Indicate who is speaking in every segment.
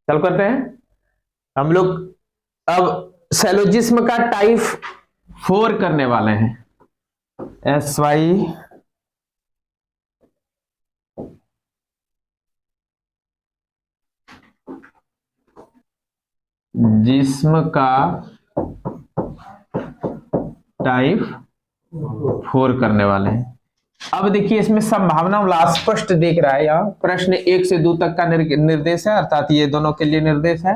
Speaker 1: चल करते हैं हम लोग। अब सैलोजिस्म का टाइप 4 करने वाले हैं। SY जिस्म का टाइप 4 करने वाले हैं। अब देखिए इसमें संभावना स्पष्ट दिख रहा है। यहाँ प्रश्न 1 से 2 तक का निर्देश है, अर्थात ये दोनों के लिए निर्देश है।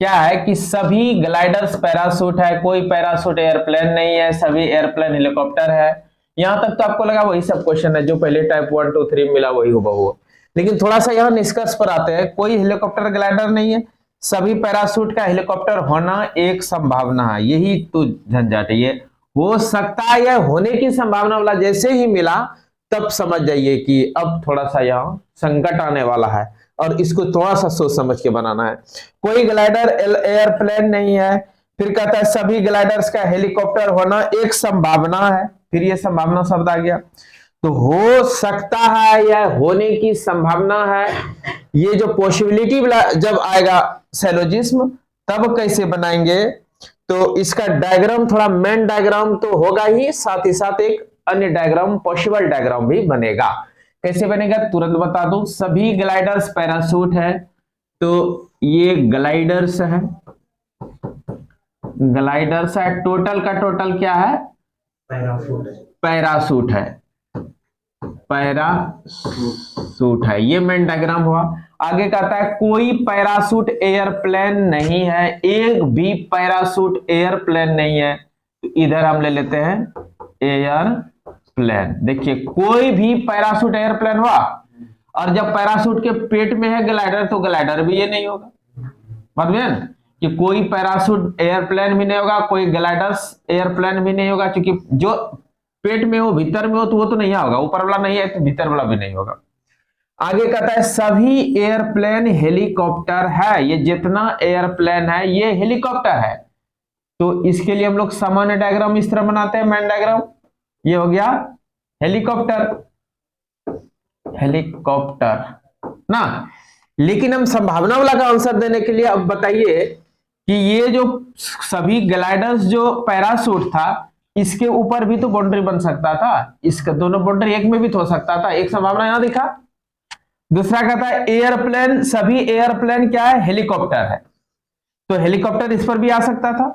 Speaker 1: क्या है कि सभी ग्लाइडर्स पैराशूट है, कोई पैराशूट एयरप्लेन नहीं है, सभी एयरप्लेन हेलीकॉप्टर है। यहां तक तो आपको लगा वही सब क्वेश्चन है जो पहले टाइप 1 2 3 मिला वही हुबहू। लेकिन थोड़ा सा यहां निष्कर्ष पर आते हैं, कोई हेलीकॉप्टर ग्लाइडर नहीं है, सभी पैराशूट का हेलीकॉप्टर होना एक संभावना है। यही तो झंझट है, ये हो सकता है, यह होने की संभावना वाला जैसे ही मिला तब समझ जाइए कि अब थोड़ा सा यहाँ संकट आने वाला है और इसको थोड़ा सा सोच समझ के बनाना है। कोई ग्लाइडर एयरप्लेन नहीं है, फिर कहता है सभी ग्लाइडर्स का हेलीकॉप्टर होना एक संभावना है, फिर ये संभावना शब्द आ गया। तो हो सकता है या होने की संभावना है, ये जो पॉसिबिलिटी जब आएगा सैलोजिस्म तब कैसे बनाएंगे। तो इसका डायग्राम थोड़ा मेन डायग्राम तो होगा ही, साथ एक अन्य डायग्राम पॉसिबल डायग्राम भी बनेगा। कैसे बनेगा तुरंत बता दूं। सभी ग्लाइडर्स पैराशूट है, तो ये ग्लाइडर्स है, ग्लाइडर्स है, टोटल का टोटल क्या है, पैराशूट है, पैराशूट है। ये मेन डायग्राम हुआ। आगे कहता है कोई पैराशूट एयरप्लेन नहीं है, एक भी पैराशूट एयरप्लेन नहीं है। तो इधर हम ले लेते हैं एयरप्लेन। देखिए कोई भी पैराशूट एयरप्लेन हुआ, और जब पैराशूट के पेट में है ग्लाइडर तो ग्लाइडर भी ये नहीं होगा। मतलब कि कोई पैराशूट एयरप्लेन भी नहीं होगा, कोई ग्लाइडर्स एयरप्लेन भी नहीं होगा, क्योंकि जो पेट में हो भीतर में हो तो वो तो नहीं होगा, ऊपर वाला नहीं है तो भीतर वाला भी नहीं होगा। आगे कहता है सभी एयरप्लेन हेलीकॉप्टर है, ये जितना एयरप्लेन है ये हेलीकॉप्टर है। तो इसके लिए हम लोग सामान्य डायग्राम इस तरह बनाते हैं, मेन डायग्राम ये हो गया हेलीकॉप्टर, हेलीकॉप्टर ना। लेकिन हम संभावना वाला का आंसर देने के लिए अब बताइए कि ये जो सभी ग्लाइडर्स जो पैराशूट था इसके ऊपर भी तो बाउंड्री बन सकता था, इसका दोनों बाउंड्री एक में भी तो हो सकता था, एक संभावना यहां दिखा। दूसरा कहता है एयरप्लेन, सभी एयरप्लेन क्या है, हेलीकॉप्टर है, तो हेलीकॉप्टर इस पर भी आ सकता था,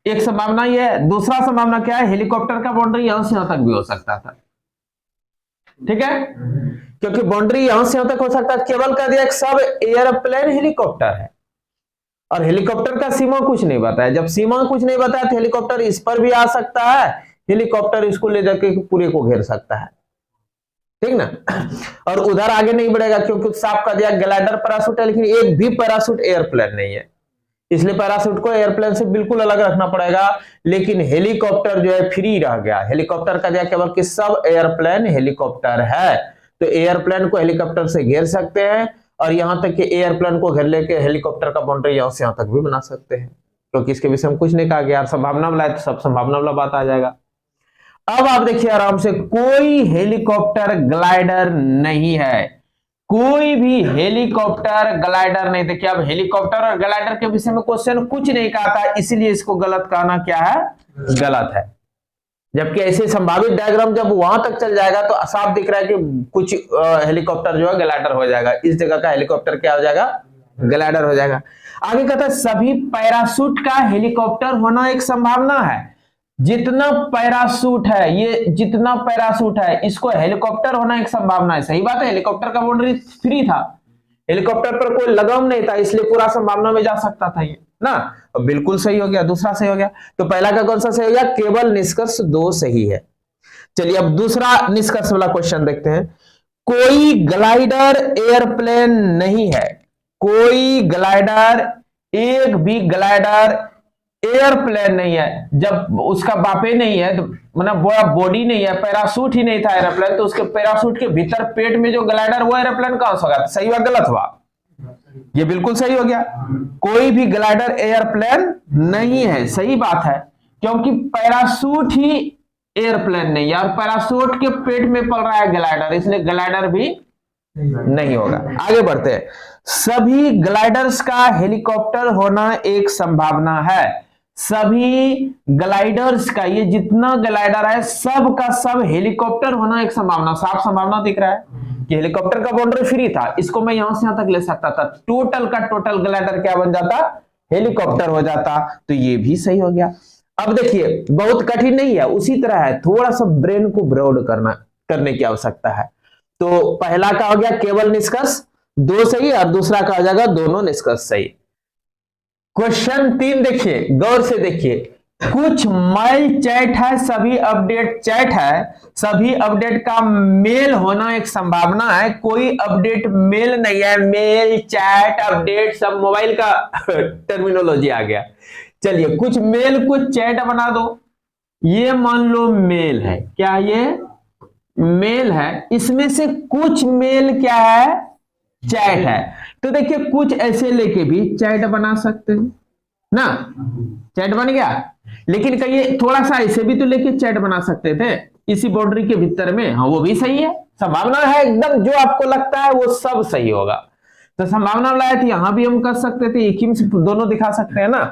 Speaker 1: एक संभावना ये है। दूसरा संभावना क्या है, हेलीकॉप्टर का बाउंड्री यहां से यहां तक भी हो सकता था। ठीक है, क्योंकि बाउंड्री यहां से यहां तक हो सकता है, केवल कह दिया सब एयरप्लेन हेलीकॉप्टर है, और हेलीकॉप्टर का सीमा कुछ नहीं बताया। जब सीमा कुछ नहीं बताया तो हेलीकॉप्टर इस पर भी आ सकता है, हेलीकॉप्टर इसको ले जाके पूरे को घेर सकता है, ठीक ना। और उधर आगे नहीं बढ़ेगा क्योंकि साफ कर दिया ग्लाइडर पैराशूट है, लेकिन एक भी पैराशूट एयरप्लेन नहीं है, इसलिए पैराशूट को एयरप्लेन से बिल्कुल अलग रखना पड़ेगा। लेकिन हेलीकॉप्टर जो है फ्री रह गया, हेलीकॉप्टर का दिया केवल कि सब एयरप्लेन हेलीकॉप्टर है, तो एयरप्लेन को हेलीकॉप्टर से घेर सकते हैं, और यहां तक कि एयरप्लेन को घेर लेके हेलीकॉप्टर का बाउंड्री यहां से यहां तक भी बना सकते हैं, क्योंकि इसके विषय में कुछ नहीं कहा गया। संभावना वाला है तो सब संभावना वाला बात आ जाएगा। अब आप देखिए आराम से, कोई हेलीकॉप्टर ग्लाइडर नहीं है, कोई भी हेलीकॉप्टर ग्लाइडर नहीं। देखिए अब हेलीकॉप्टर और ग्लाइडर के विषय में क्वेश्चन कुछ नहीं कहा था, इसलिए इसको गलत कहना क्या है, गलत है। जबकि ऐसे संभावित डायग्राम जब वहां तक चल जाएगा तो साफ दिख रहा है कि कुछ हेलीकॉप्टर जो है ग्लाइडर हो जाएगा, इस जगह का हेलीकॉप्टर क्या हो जाएगा, ग्लाइडर हो जाएगा। आगे कहता है सभी पैराशूट का हेलीकॉप्टर होना एक संभावना है। जितना पैराशूट है, ये जितना पैराशूट है इसको हेलीकॉप्टर होना एक संभावना है। सही बात है, हेलीकॉप्टर का बाउंड्री फ्री था, हेलीकॉप्टर पर कोई लगाम नहीं था, इसलिए पूरा संभावना में जा सकता था ये ना। बिल्कुल सही हो गया, दूसरा सही हो गया। तो पहला का कौन सा सही हो गया, केवल निष्कर्ष 2 सही है। चलिए अब दूसरा निष्कर्ष वाला क्वेश्चन देखते हैं। कोई ग्लाइडर एयरप्लेन नहीं है, कोई ग्लाइडर, एक भी ग्लाइडर एयरप्लेन नहीं है। जब उसका बापे नहीं है तो मतलब बड़ा बॉडी नहीं है, पैराशूट ही नहीं था एयरप्लेन, तो उसके पैराशूट के भीतर पेट में जो ग्लाइडर वो एयरप्लेन कहां से होगा। सही हुआ गलत हुआ, ये बिल्कुल सही हो गया। कोई भी ग्लाइडर एयरप्लेन नहीं है, सही बात है, क्योंकि पैराशूट ही एयरप्लेन नहीं है, और पैराशूट के पेट में पड़ रहा है ग्लाइडर, इसलिए ग्लाइडर भी नहीं होगा। आगे बढ़ते हैं। सभी ग्लाइडर्स का हेलीकॉप्टर होना एक संभावना है। सभी ग्लाइडर्स का, ये जितना ग्लाइडर है सब का सब हेलीकॉप्टर होना एक संभावना। साफ संभावना दिख रहा है कि हेलीकॉप्टर का बाउंड्री फ्री था, इसको मैं यहां से यहां तक ले सकता था, टोटल का टोटल ग्लाइडर क्या बन जाता, हेलीकॉप्टर हो जाता। तो ये भी सही हो गया। अब देखिए बहुत कठिन नहीं है, उसी तरह है, थोड़ा सा ब्रेन को ब्रॉड करने की आवश्यकता है। तो पहला का हो गया केवल निष्कर्ष, दो सही, और दूसरा का हो जाएगा दोनों निष्कर्ष सही। क्वेश्चन 3 देखिए, गौर से देखिए। कुछ मेल चैट है, सभी अपडेट चैट है, सभी अपडेट का मेल होना एक संभावना है। कोई अपडेट मेल नहीं है, मेल चैट अपडेट सब मोबाइल का टर्मिनोलॉजी आ गया। चलिए कुछ मेल कुछ चैट बना दो। ये मान लो मेल है, क्या ये मेल है, इसमें से कुछ मेल क्या है, चैट है। तो देखिए कुछ ऐसे लेके भी चैट बना सकते हैं ना, चैट बन गया। लेकिन कहिए थोड़ा सा ऐसे भी तो लेके चैट बना सकते थे इसी बाउंड्री के भीतर में, हाँ वो भी सही है, संभावना है एकदम, जो आपको लगता है वो सब सही होगा। तो संभावना वाला है, तो यहां भी हम कर सकते थे, एक ही में दोनों दिखा सकते हैं ना।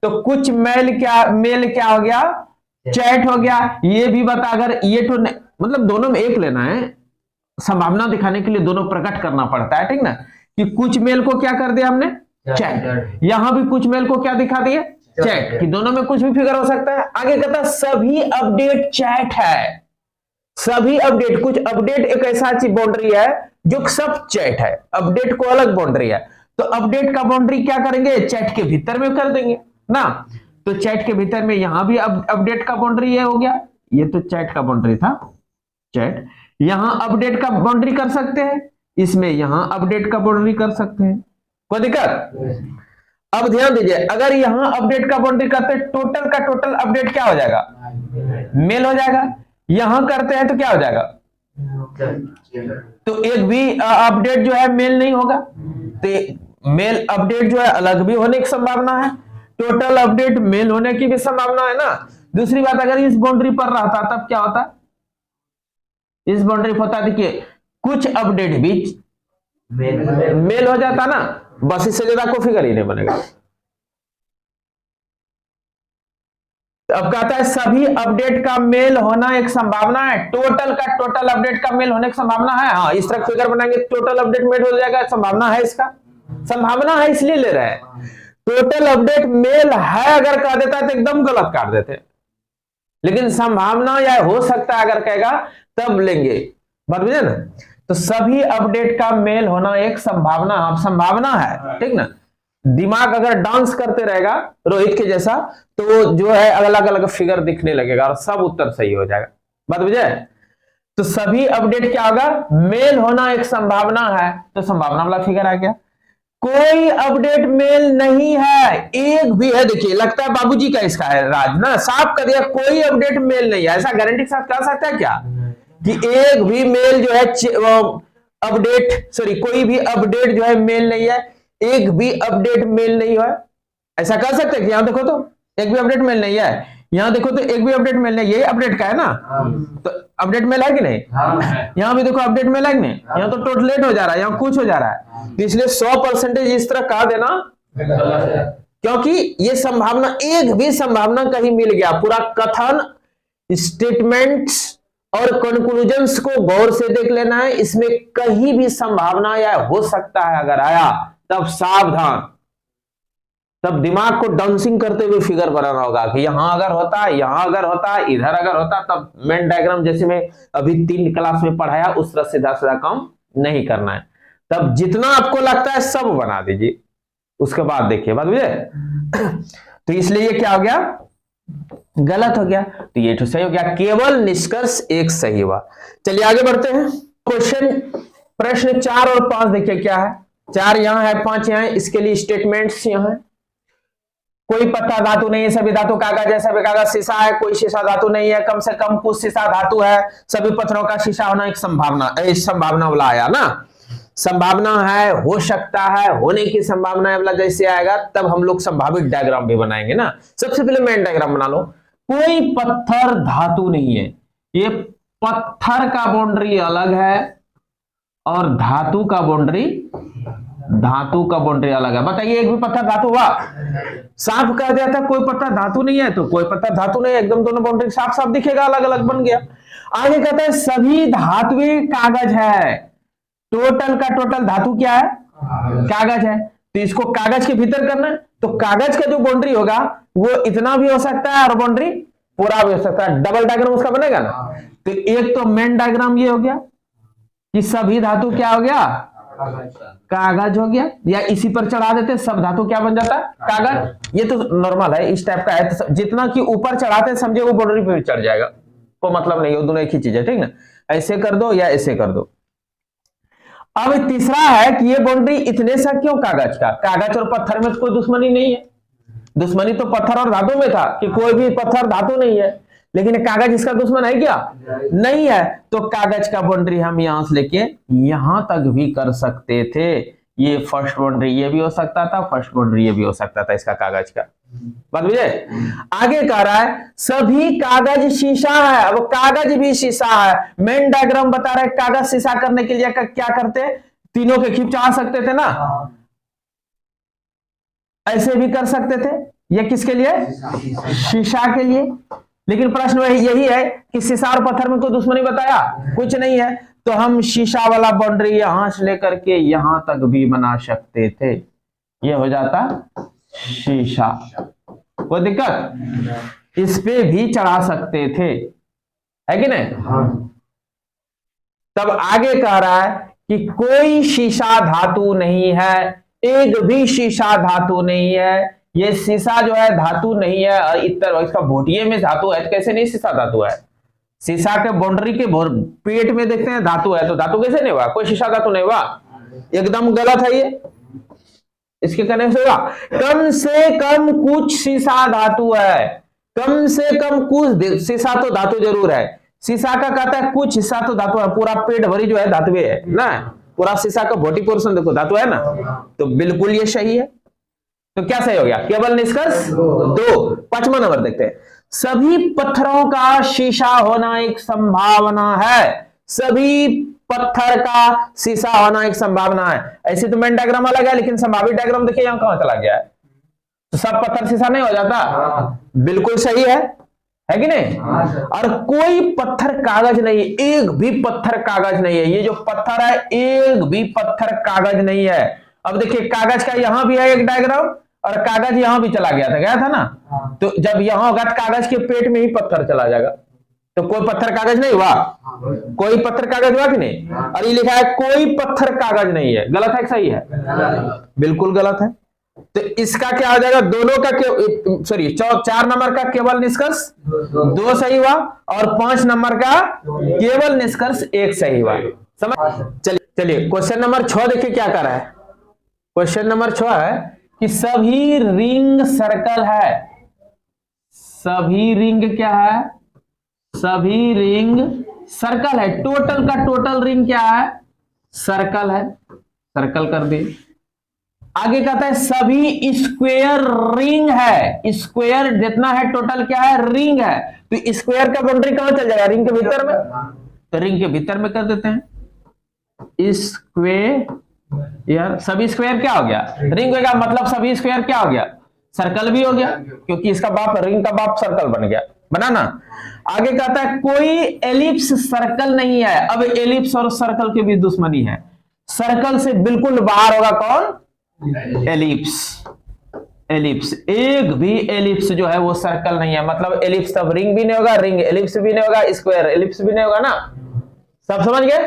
Speaker 1: तो कुछ मेल क्या हो गया, चैट हो गया। ये भी बता, अगर ये तो मतलब दोनों में एक लेना है, संभावना दिखाने के लिए दोनों प्रकट करना पड़ता है, ठीक ना। कि कुछ मेल को क्या कर दिया हमने, चैट, यहां भी कुछ मेल को क्या दिखा दिए, चैट, कि दोनों में कुछ भी फिगर हो सकता है। आगे कहता है सभी अपडेट चैट है, सभी अपडेट, कुछ अपडेट एक ऐसा बाउंड्री है जो सब चैट है, अपडेट को अलग बाउंड्री है। तो अपडेट का बाउंड्री क्या करेंगे, चैट के भीतर में कर देंगे ना। तो चैट के भीतर में यहां भी अपडेट का बाउंड्री ये हो गया, ये तो चैट का बाउंड्री था, चैट, यहां अपडेट का बाउंड्री कर सकते हैं, इसमें यहां अपडेट का बाउंड्री कर सकते हैं, कोई दिक्कत। अब ध्यान दीजिए, अगर यहां अपडेट का बाउंड्री करते हैं, टोटल का टोटल अपडेट क्या हो जाएगा, मेल हो जाएगा। यहां करते हैं तो क्या हो जाएगा, तो एक भी अपडेट जो है मेल नहीं होगा, तो मेल अपडेट जो है अलग भी होने की संभावना है, टोटल अपडेट मेल होने की भी संभावना है ना। दूसरी बात, अगर इस बाउंड्री पर रहता तब क्या होता, इस बाउंड्री पर होता, देखिए कुछ अपडेट भी मेल हो जाता ना, बस इससे ज्यादा कोई फिगर ही नहीं बनेगा। तो अब कहता है सभी अपडेट का मेल होना एक संभावना है, टोटल का टोटल अपडेट का मेल होने की संभावना है। हाँ इस तरह फिगर बनाएंगे, टोटल अपडेट मेल हो जाएगा, संभावना है, इसका संभावना है इसलिए ले रहे हैं। टोटल अपडेट मेल है अगर कह देता है तो एकदम गलत काट देते, लेकिन संभावना या हो सकता है अगर कहेगा तब लेंगे, बात बुझे ना। तो सभी अपडेट का मेल होना एक संभावना, अब संभावना है, ठीक ना। दिमाग अगर डांस करते रहेगा रोहित के जैसा, तो जो है अलग अलग फिगर दिखने लगेगा और सब उत्तर सही हो जाएगा, बात बुझे। तो सभी अपडेट क्या होगा, मेल होना एक संभावना है, तो संभावना वाला फिगर आ गया। कोई अपडेट मेल नहीं है, एक भी है, देखिए लगता है बाबूजी का इसका है राज ना, साफ कर दिया, कोई अपडेट मेल नहीं है। ऐसा गारंटी के साथ कह सकता है क्या कि एक भी मेल जो है अपडेट, सॉरी कोई भी अपडेट जो है मेल नहीं है, एक भी अपडेट मेल नहीं है, ऐसा कह सकते हैं कि यहां देखो तो एक भी अपडेट मेल नहीं है, यहां देखो तो एक भी अपडेट मेल नहीं, यही अपडेट का है ना। तो अपडेट मेल है कि नहीं, यहां भी देखो अपडेट मेल है कि नहीं, यहां तो टोटलेट हो जा रहा है, यहां कुछ हो जा रहा है, तो इसलिए 100% इस तरह कहा देना, क्योंकि ये संभावना, एक भी संभावना कहीं मिल गया, पूरा कथन स्टेटमेंट्स और कंक्लूजन्स को गौर से देख लेना है, इसमें कहीं भी संभावना या हो सकता है अगर आया तब सावधान, तब दिमाग को डांसिंग करते हुए फिगर बनाना होगा कि यहां अगर होता है, यहां अगर होता है, इधर अगर होता, तब मेन डायग्राम जैसे मैं अभी 3 क्लास में पढ़ाया उस तरह सीधा सीधा काम नहीं करना है। तब जितना आपको लगता है सब बना दीजिए, उसके बाद देखिए, बात बुझे। तो इसलिए ये क्या हो गया, गलत हो गया, तो ये तो सही हो गया, केवल निष्कर्ष एक सही हुआ। चलिए आगे बढ़ते हैं। क्वेश्चन प्रश्न 4 और 5 देखिए क्या है, 4 यहां है, 5 यहां है, इसके लिए स्टेटमेंट्स यहां है। कोई पत्थर धातु नहीं है, सभी धातु कागज है, सभी कागज शीशा है, कोई शीशा धातु नहीं है, कम से कम कुछ शीशा धातु है, सभी पत्थरों का शीशा होना एक संभावना, संभावना वाला आया ना, संभावना है, हो सकता है, होने की संभावना वाला जैसे आएगा तब हम लोग संभावित डायग्राम भी बनाएंगे ना। सबसे पहले मेन डायग्राम बना लो। कोई पत्थर धातु नहीं है, ये पत्थर का बाउंड्री अलग है और धातु का बाउंड्री अलग है। बताइए एक भी पत्थर धातु हुआ? साफ कह दिया था कोई पत्थर धातु नहीं है, तो कोई पत्थर धातु नहीं है, एकदम दोनों बाउंड्री साफ साफ दिखेगा, अलग अलग बन गया। आगे कहता है सभी धातुएं कागज है। टोटल का टोटल धातु क्या है? कागज है। तो इसको कागज के भीतर करना है, तो कागज का जो बाउंड्री होगा वो इतना भी हो सकता है और बाउंड्री पूरा भी हो सकता है। डबल डायग्राम उसका बनेगा ना। तो एक तो मेन डायग्राम ये हो गया कि सभी धातु क्या हो गया? कागज हो गया। या इसी पर चढ़ा देते सब धातु क्या बन जाता है? कागज। ये तो नॉर्मल है, इस टाइप का है। तो जितना कि ऊपर चढ़ाते समझे वो बाउंड्री पे चढ़ जाएगा, कोई मतलब नहीं, वो दोनों एक ही चीज है, ठीक ना। ऐसे कर दो या ऐसे कर दो। अब तीसरा है कि ये बाउंड्री इतने सा क्यों कागज का? कागज और पत्थर में तो कोई दुश्मनी नहीं है। दुश्मनी तो पत्थर और धातु में था कि कोई भी पत्थर धातु नहीं है, लेकिन कागज इसका दुश्मन है क्या? नहीं है। तो कागज का बाउंड्री हम यहां से लेके यहां तक भी कर सकते थे। ये फर्स्ट बाउंड्री ये भी हो सकता था, फर्स्ट बाउंड्री ये भी हो सकता था इसका कागज का। बात बुझे? आगे कह रहा है सभी कागज शीशा है। अब कागज भी शीशा है। मेन डायग्राम बता रहा है कागज शीशा करने के लिए क्या करते? तीनों के खींच चढ़ा सकते थे ना, ऐसे भी कर सकते थे। ये किसके लिए? शीशा के लिए। लेकिन प्रश्न यही है कि शीशा और पत्थर में कोई दुश्मनी बताया? कुछ नहीं है। तो हम शीशा वाला बाउंड्री यहां से लेकर के यहां तक भी बना सकते थे, ये हो जाता शीशा। कोई दिक्कत? इस पे भी चढ़ा सकते थे, है कि नहीं? तब आगे कह रहा है कि कोई शीशा धातु नहीं है, एक भी शीशा धातु नहीं है। ये शीशा जो है धातु नहीं है, और इतर इसका भोटिये में धातु है, कैसे नहीं शीशा धातु है? शीशा के बाउंड्री के पेट में देखते हैं धातु है, तो धातु कैसे नहीं हुआ? कोई शीशा धातु नहीं हुआ, एकदम गलत है ये। इसके कहने से हुआ कम से कम कुछ शीशा धातु है। कम से कम कुछ शीशा तो धातु जरूर है। शीशा का कहता है कुछ हिस्सा तो धातु है, पूरा पेट भरी जो है धातु है ना। पूरा शीशा का भोटी पोर्शन देखो धातु है ना। तो बिल्कुल ये सही है। तो क्या सही हो गया? केवल निष्कर्ष 2। 5वां नंबर देखते हैं। सभी पत्थरों का शीशा होना एक संभावना है। सभी पत्थर का शीशा होना एक संभावना है। ऐसे तो मेन डायग्राम अलग है, लेकिन संभावित डायग्राम देखिए यहां कहां चला गया है। तो सब पत्थर शीशा नहीं हो जाता? बिल्कुल सही है कि नहीं? और कोई पत्थर कागज नहीं, एक भी पत्थर कागज नहीं है। ये जो पत्थर है एक भी पत्थर कागज नहीं है। अब देखिए कागज का यहां भी है एक डायग्राम, और कागज यहां भी चला गया था ना। तो जब यहां होगा तो कागज के पेट में ही पत्थर चला जाएगा। तो कोई पत्थर कागज नहीं हुआ? कोई पत्थर कागज हुआ कि नहीं? और ये लिखा है कोई पत्थर कागज नहीं है। गलत है कि सही है? बिल्कुल गलत है। तो इसका क्या हो जाएगा? दोनों का 4 नंबर का केवल निष्कर्ष 2 सही हुआ, और 5 नंबर का केवल निष्कर्ष 1 सही हुआ। समझ? चलिए क्वेश्चन नंबर 6 देखिए क्या कर रहा है। क्वेश्चन नंबर 6 है कि सभी रिंग सर्कल है। सभी रिंग क्या है? सभी रिंग सर्कल है। टोटल का टोटल रिंग क्या है? सर्कल है। सर्कल कर दी। आगे कहता है सभी स्क्वायर रिंग है। स्क्वायर जितना है टोटल क्या है? रिंग है। तो स्क्वायर का बाउंड्री कहां चल जाएगा? रिंग के भीतर में। तो रिंग के भीतर में कर देते हैं स्क्वायर। सभी स्क्वायर क्या हो गया? रिंग होगा, मतलब सभी स्क्वायर क्या हो गया? सर्कल भी हो गया, क्योंकि इसका बाप रिंग का बाप सर्कल बन गया। बनाना। आगे कहता है कोई एलिप्स सर्कल नहीं है। अब एलिप्स और सर्कल के बीच दुश्मनी है। सर्कल से बिल्कुल बाहर होगा कौन? एलिप्स। एलिप्स, एक भी एलिप्स जो है वो सर्कल नहीं है। मतलब एलिप्स तब रिंग भी नहीं होगा, रिंग एलिप्स भी नहीं होगा, स्क्वायर एलिप्स भी नहीं होगा ना। सब समझ गए?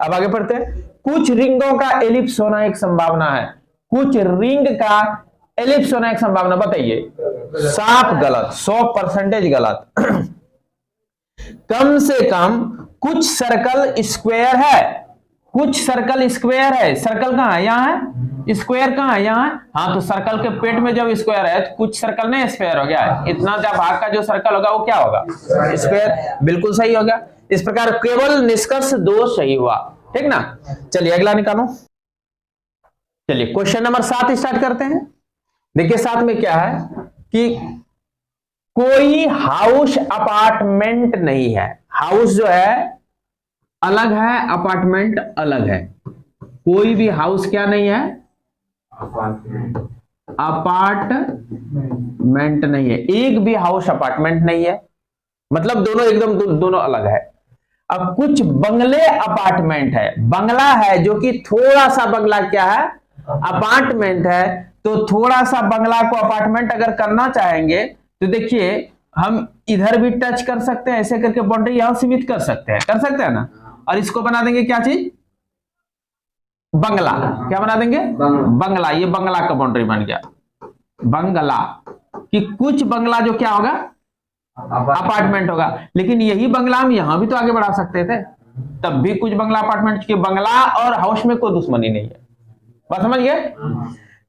Speaker 1: अब आगे पढ़ते हैं। कुछ रिंगों का एलिप्स होना एक संभावना है। कुछ रिंग का एलिप्स होना एक संभावना। बताइए। साफ गलत, 100% गलत। कम से कम कुछ सर्कल स्क्वायर है। कुछ सर्कल स्क्वायर है। सर्कल कहां है? यहां है। स्क्वायर कहां है? यहां है। हाँ, तो सर्कल के पेट में जब स्क्वायर है तो कुछ सर्कल नहीं स्क्वायर हो गया है। इतना जब भाग का जो सर्कल होगा वो क्या होगा? स्क्वायर। बिल्कुल सही हो गया। इस प्रकार केवल निष्कर्ष 2 सही हुआ। ठीक ना। चलिए अगला निकालो। चलिए क्वेश्चन नंबर 7 स्टार्ट करते हैं। देखिए 7 में क्या है कि कोई हाउस अपार्टमेंट नहीं है। हाउस जो है अलग है, अपार्टमेंट अलग है। कोई भी हाउस क्या नहीं है, अपार्टमेंट नहीं है। एक भी हाउस अपार्टमेंट नहीं है, मतलब दोनों एकदम दोनों अलग है। अब कुछ बंगले अपार्टमेंट है, बंगला है जो कि थोड़ा सा बंगला क्या है, अपार्टमेंट है। तो थोड़ा सा बंगला को अपार्टमेंट अगर करना चाहेंगे तो देखिए हम इधर भी टच कर सकते हैं, ऐसे करके बाउंड्री यहां सीमित कर सकते हैं ना। और इसको बना देंगे क्या चीज, बंगला। क्या बना देंगे, बंगला। ये बंगला का बाउंड्री बन गया, बंगला। कि कुछ बंगला जो क्या होगा, अपार्टमेंट होगा। लेकिन यही बंगला हम यहां भी तो आगे बढ़ा सकते थे, तब भी कुछ बंगला अपार्टमेंट के। बंगला और हाउस में कोई दुश्मनी नहीं है, बात समझ गए।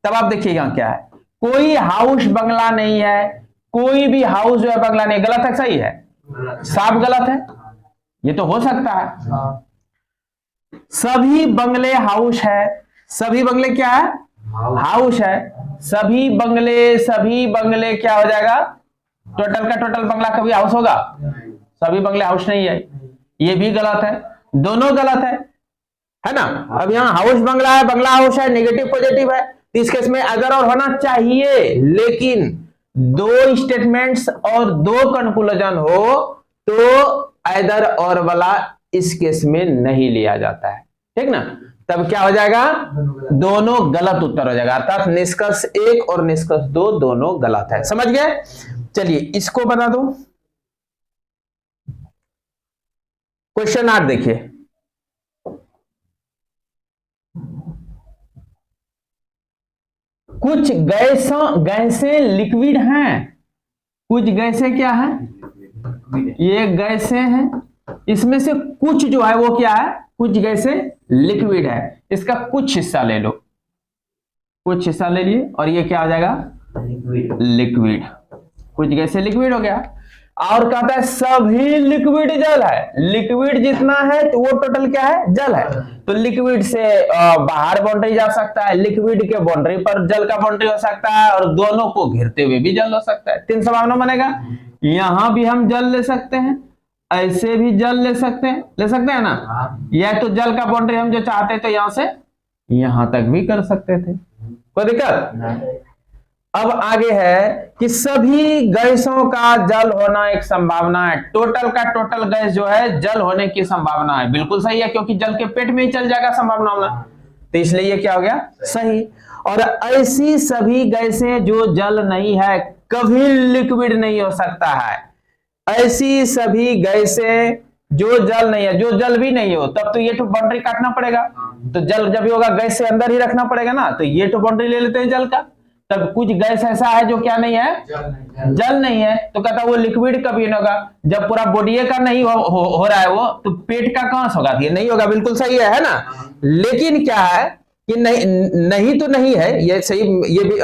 Speaker 1: तब आप देखिए यहां क्या है, कोई हाउस बंगला नहीं है, कोई भी हाउस जो है बंगला नहीं। गलत है सही है, साफ गलत है, ये तो हो सकता है। सभी बंगले हाउस है, सभी बंगले क्या है, हाउस है। सभी बंगले क्या हो जाएगा, टोटल का टोटल बंगला कभी हाउस होगा, सभी बंगले हाउस नहीं है, ये भी गलत है, दोनों गलत है ना। अब यहाँ हाउस बंगला है, बंगला हाउस है, नेगेटिव पॉजिटिव है, तो इस केस में अगर और होना चाहिए, लेकिन दो स्टेटमेंट्स और दो कंक्लूजन हो तो ऐदर और वाला इस केस में नहीं लिया जाता है, ठीक ना। तब क्या हो जाएगा, दोनों गलत उत्तर हो जाएगा, अर्थात निष्कर्ष 1 और निष्कर्ष 2 दोनों गलत है। समझ गए। चलिए इसको बता दो। क्वेश्चन 8 देखिए, कुछ गैसें लिक्विड हैं, कुछ गैसें क्या है, ये गैसें हैं। इसमें से कुछ जो है वो क्या है, कुछ गैसें लिक्विड है। इसका कुछ हिस्सा ले लो, कुछ हिस्सा ले लिए और ये क्या हो जाएगा, लिक्विड। कुछ गैसें लिक्विड हो गया। और कहता है सभी लिक्विड जल है, लिक्विड जितना है तो वो टोटल क्या है, जल है। तो लिक्विड से बाहर बाउंड्री जा सकता है, लिक्विड के बाउंड्री पर जल का बाउंड्री हो सकता है, और दोनों को घेरते हुए भी जल हो सकता है। 3 संभावना बनेगा। यहां भी हम जल ले सकते हैं, ऐसे भी जल ले सकते हैं ना। या तो जल का बाउंड्री हम जो चाहते तो यहां से यहां तक भी कर सकते थे, कोई दिक्कत। अब आगे है कि सभी गैसों का जल होना एक संभावना है। टोटल का टोटल गैस जो है जल होने की संभावना है, बिल्कुल सही है, क्योंकि जल के पेट में ही चल जाएगा संभावना होना, तो इसलिए ये क्या हो गया, सही। और ऐसी सभी गैसें जो जल नहीं है, कभी लिक्विड नहीं हो सकता है। ऐसी सभी गैसें जो जल नहीं है, जो जल भी नहीं हो, तब तो ये तो बाउंड्री काटना पड़ेगा। तो जल जब भी होगा गैस से अंदर ही रखना पड़ेगा ना, तो ये तो बाउंड्री ले लेते हैं जल का। तब कुछ गैस ऐसा है जो क्या नहीं है, जल नहीं है, तो कहता वो लिक्विड कभी नहीं होगा। जब पूरा बॉडी का नहीं हो रहा है वो, तो पेट का कहां से होगा, ये नहीं होगा, बिल्कुल सही है ना। लेकिन क्या है कि नहीं तो नहीं है, ये सही, ये भी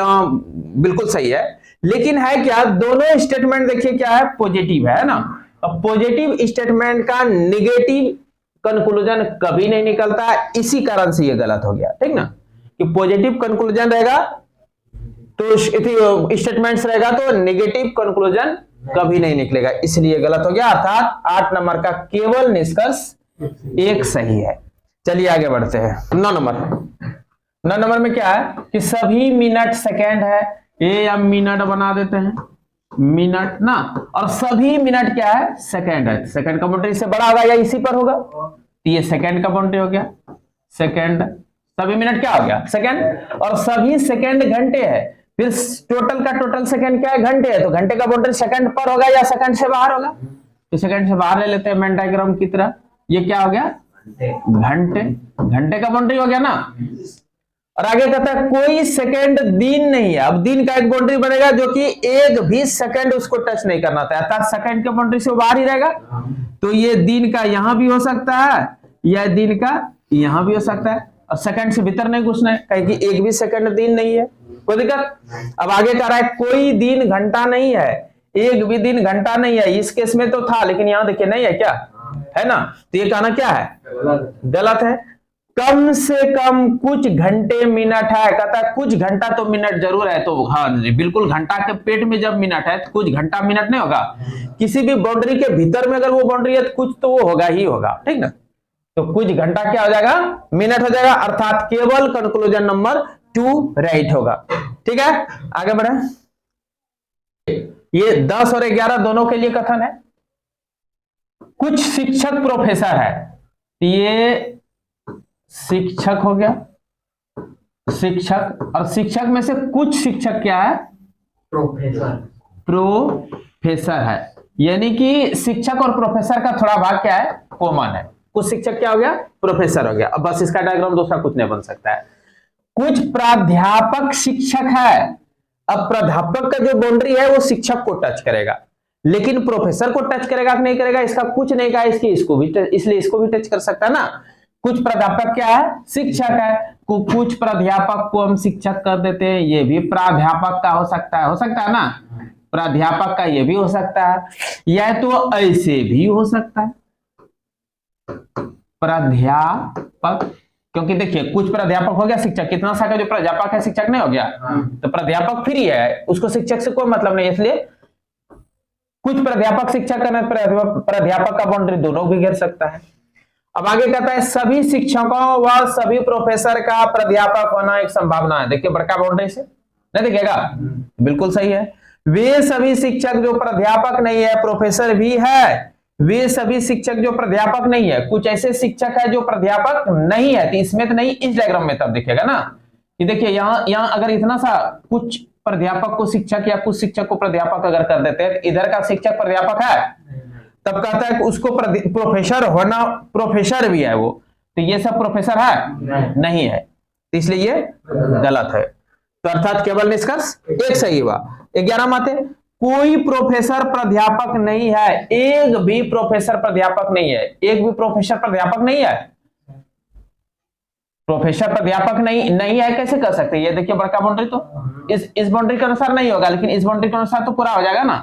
Speaker 1: बिल्कुल सही है। लेकिन है क्या, दोनों स्टेटमेंट देखिए क्या है, पॉजिटिव है ना। अब पॉजिटिव स्टेटमेंट का नेगेटिव कंक्लूजन कभी नहीं निकलता, इसी कारण से ये गलत हो गया, ठीक ना। कि पॉजिटिव कंक्लूजन रहेगा तो स्टेटमेंट्स रहेगा तो नेगेटिव कंक्लूजन कभी नहीं निकलेगा, इसलिए गलत हो गया। अर्थात 8 नंबर का केवल निष्कर्ष 1 सही है। चलिए आगे बढ़ते हैं। 9 नंबर में क्या है कि सभी मिनट सेकेंड है, ये हम मिनट बना देते हैं, मिनट ना। और सभी मिनट क्या है, सेकेंड है। सेकेंड का बाउंड्री से बड़ा होगा या इसी पर होगा, तो ये सेकेंड का बाउंड्री हो गया, सेकेंड। सभी मिनट क्या हो गया, सेकेंड। और सभी सेकेंड घंटे है, फिर टोटल का टोटल सेकंड क्या है, घंटे है, तो घंटे का बाउंड्री सेकंड पर होगा या सेकंड से बाहर होगा, तो सेकंड से बाहर ले लेते हैं मेन डायग्राम की तरह। ये क्या हो गया, घंटे, घंटे का बाउंड्री हो गया ना। और आगे कहता है कोई सेकंड दिन नहीं है। अब दिन का एक बाउंड्री बनेगा जो कि एक भी सेकंड उसको टच नहीं करना था, अर्थात सेकंड के बाउंड्री से बाहर ही रहेगा। तो ये दिन का यहां भी हो सकता है या दिन का यहां भी हो सकता है, और सेकंड से भीतर नहीं घुसना है, कहीं कि एक भी सेकंड दिन नहीं है, कोई दिक्कत। अब आगे कह रहा है कोई दिन घंटा नहीं है, एक भी दिन घंटा नहीं है। इस केस में तो था, लेकिन यहां देखिए नहीं है, क्या है ना, तो ये कहना क्या है, गलत है। कम से कम कुछ घंटे मिनट है, कहता है कुछ घंटा तो मिनट जरूर है, तो हाँ बिल्कुल, घंटा के पेट में जब मिनट है तो कुछ घंटा मिनट नहीं होगा। किसी भी बाउंड्री के भीतर में अगर वो बाउंड्री है तो कुछ तो वो होगा ही होगा, ठीक ना। तो कुछ घंटा क्या हो जाएगा, मिनट हो जाएगा, अर्थात केवल कंक्लूजन नंबर 2 राइट होगा। ठीक है, आगे बढ़े। ये 10 और 11 दोनों के लिए कथन है। कुछ शिक्षक प्रोफेसर है, ये शिक्षक हो गया, शिक्षक, और शिक्षक में से कुछ शिक्षक क्या है, प्रोफेसर है। यानी कि शिक्षक और प्रोफेसर का थोड़ा भाग क्या है, कॉमन है। कुछ शिक्षक क्या हो गया, प्रोफेसर हो गया। अब बस इसका डायग्राम दूसरा कुछ नहीं बन सकता है। कुछ प्राध्यापक शिक्षक है, अब प्राध्यापक का जो बाउंड्री है वो शिक्षक को टच करेगा, लेकिन प्रोफेसर को टच करेगा कि नहीं करेगा, इसका कुछ नहीं कहा, इसको भी इसलिए इसको भी टच कर सकता है ना। कुछ प्राध्यापक क्या है, शिक्षक है, कुछ प्राध्यापक को हम शिक्षक कर देते हैं, ये भी प्राध्यापक का हो सकता है ना, प्राध्यापक का ये भी हो सकता है, या तो ऐसे भी हो सकता है प्राध्यापक, क्योंकि देखिए कुछ प्राध्यापक हो गया शिक्षक, कितना सा का जो प्राध्यापक है शिक्षक नहीं हो गया, तो प्राध्यापक फ्री है, उसको शिक्षक से कोई मतलब नहीं, इसलिए कुछ प्राध्यापक शिक्षक करने प्राध्यापक का बाउंड्री दोनों भी घेर सकता है। अब आगे कहता है सभी शिक्षकों व सभी प्रोफेसर का प्राध्यापक होना एक संभावना है। देखिए बड़का बाउंड्री से नहीं दिखेगा, बिल्कुल सही है। वे सभी शिक्षक जो प्राध्यापक नहीं है, प्रोफेसर भी है, वे सभी शिक्षक जो प्राध्यापक नहीं है, कुछ ऐसे शिक्षक है जो प्राध्यापक नहीं है, तो इसमें तो नहीं, इस डायग्राम में तब दिखेगा ना कि देखिए यहाँ अगर इतना सा कुछ प्राध्यापक को शिक्षक या कुछ शिक्षक को प्राध्यापक अगर कर देते हैं, इधर का शिक्षक प्राध्यापक है, तब कहता है कि उसको प्रोफेसर होना, प्रोफेसर भी है वो, तो ये सब प्रोफेसर है नहीं है, तो इसलिए ये गलत है। तो अर्थात केवल निष्कर्ष एक सही हुआ। 11 आते, कोई प्रोफेसर प्राध्यापक नहीं है, एक भी प्रोफेसर प्राध्यापक नहीं है, एक भी प्रोफेसर प्राध्यापक नहीं है, प्रोफेसर प्राध्यापक नहीं है, कैसे कर सकते हैं? ये देखिए बड़का बाउंड्री तो इस बाउंड्री के अनुसार नहीं होगा, लेकिन इस बाउंड्री के अनुसार तो पूरा हो जाएगा ना,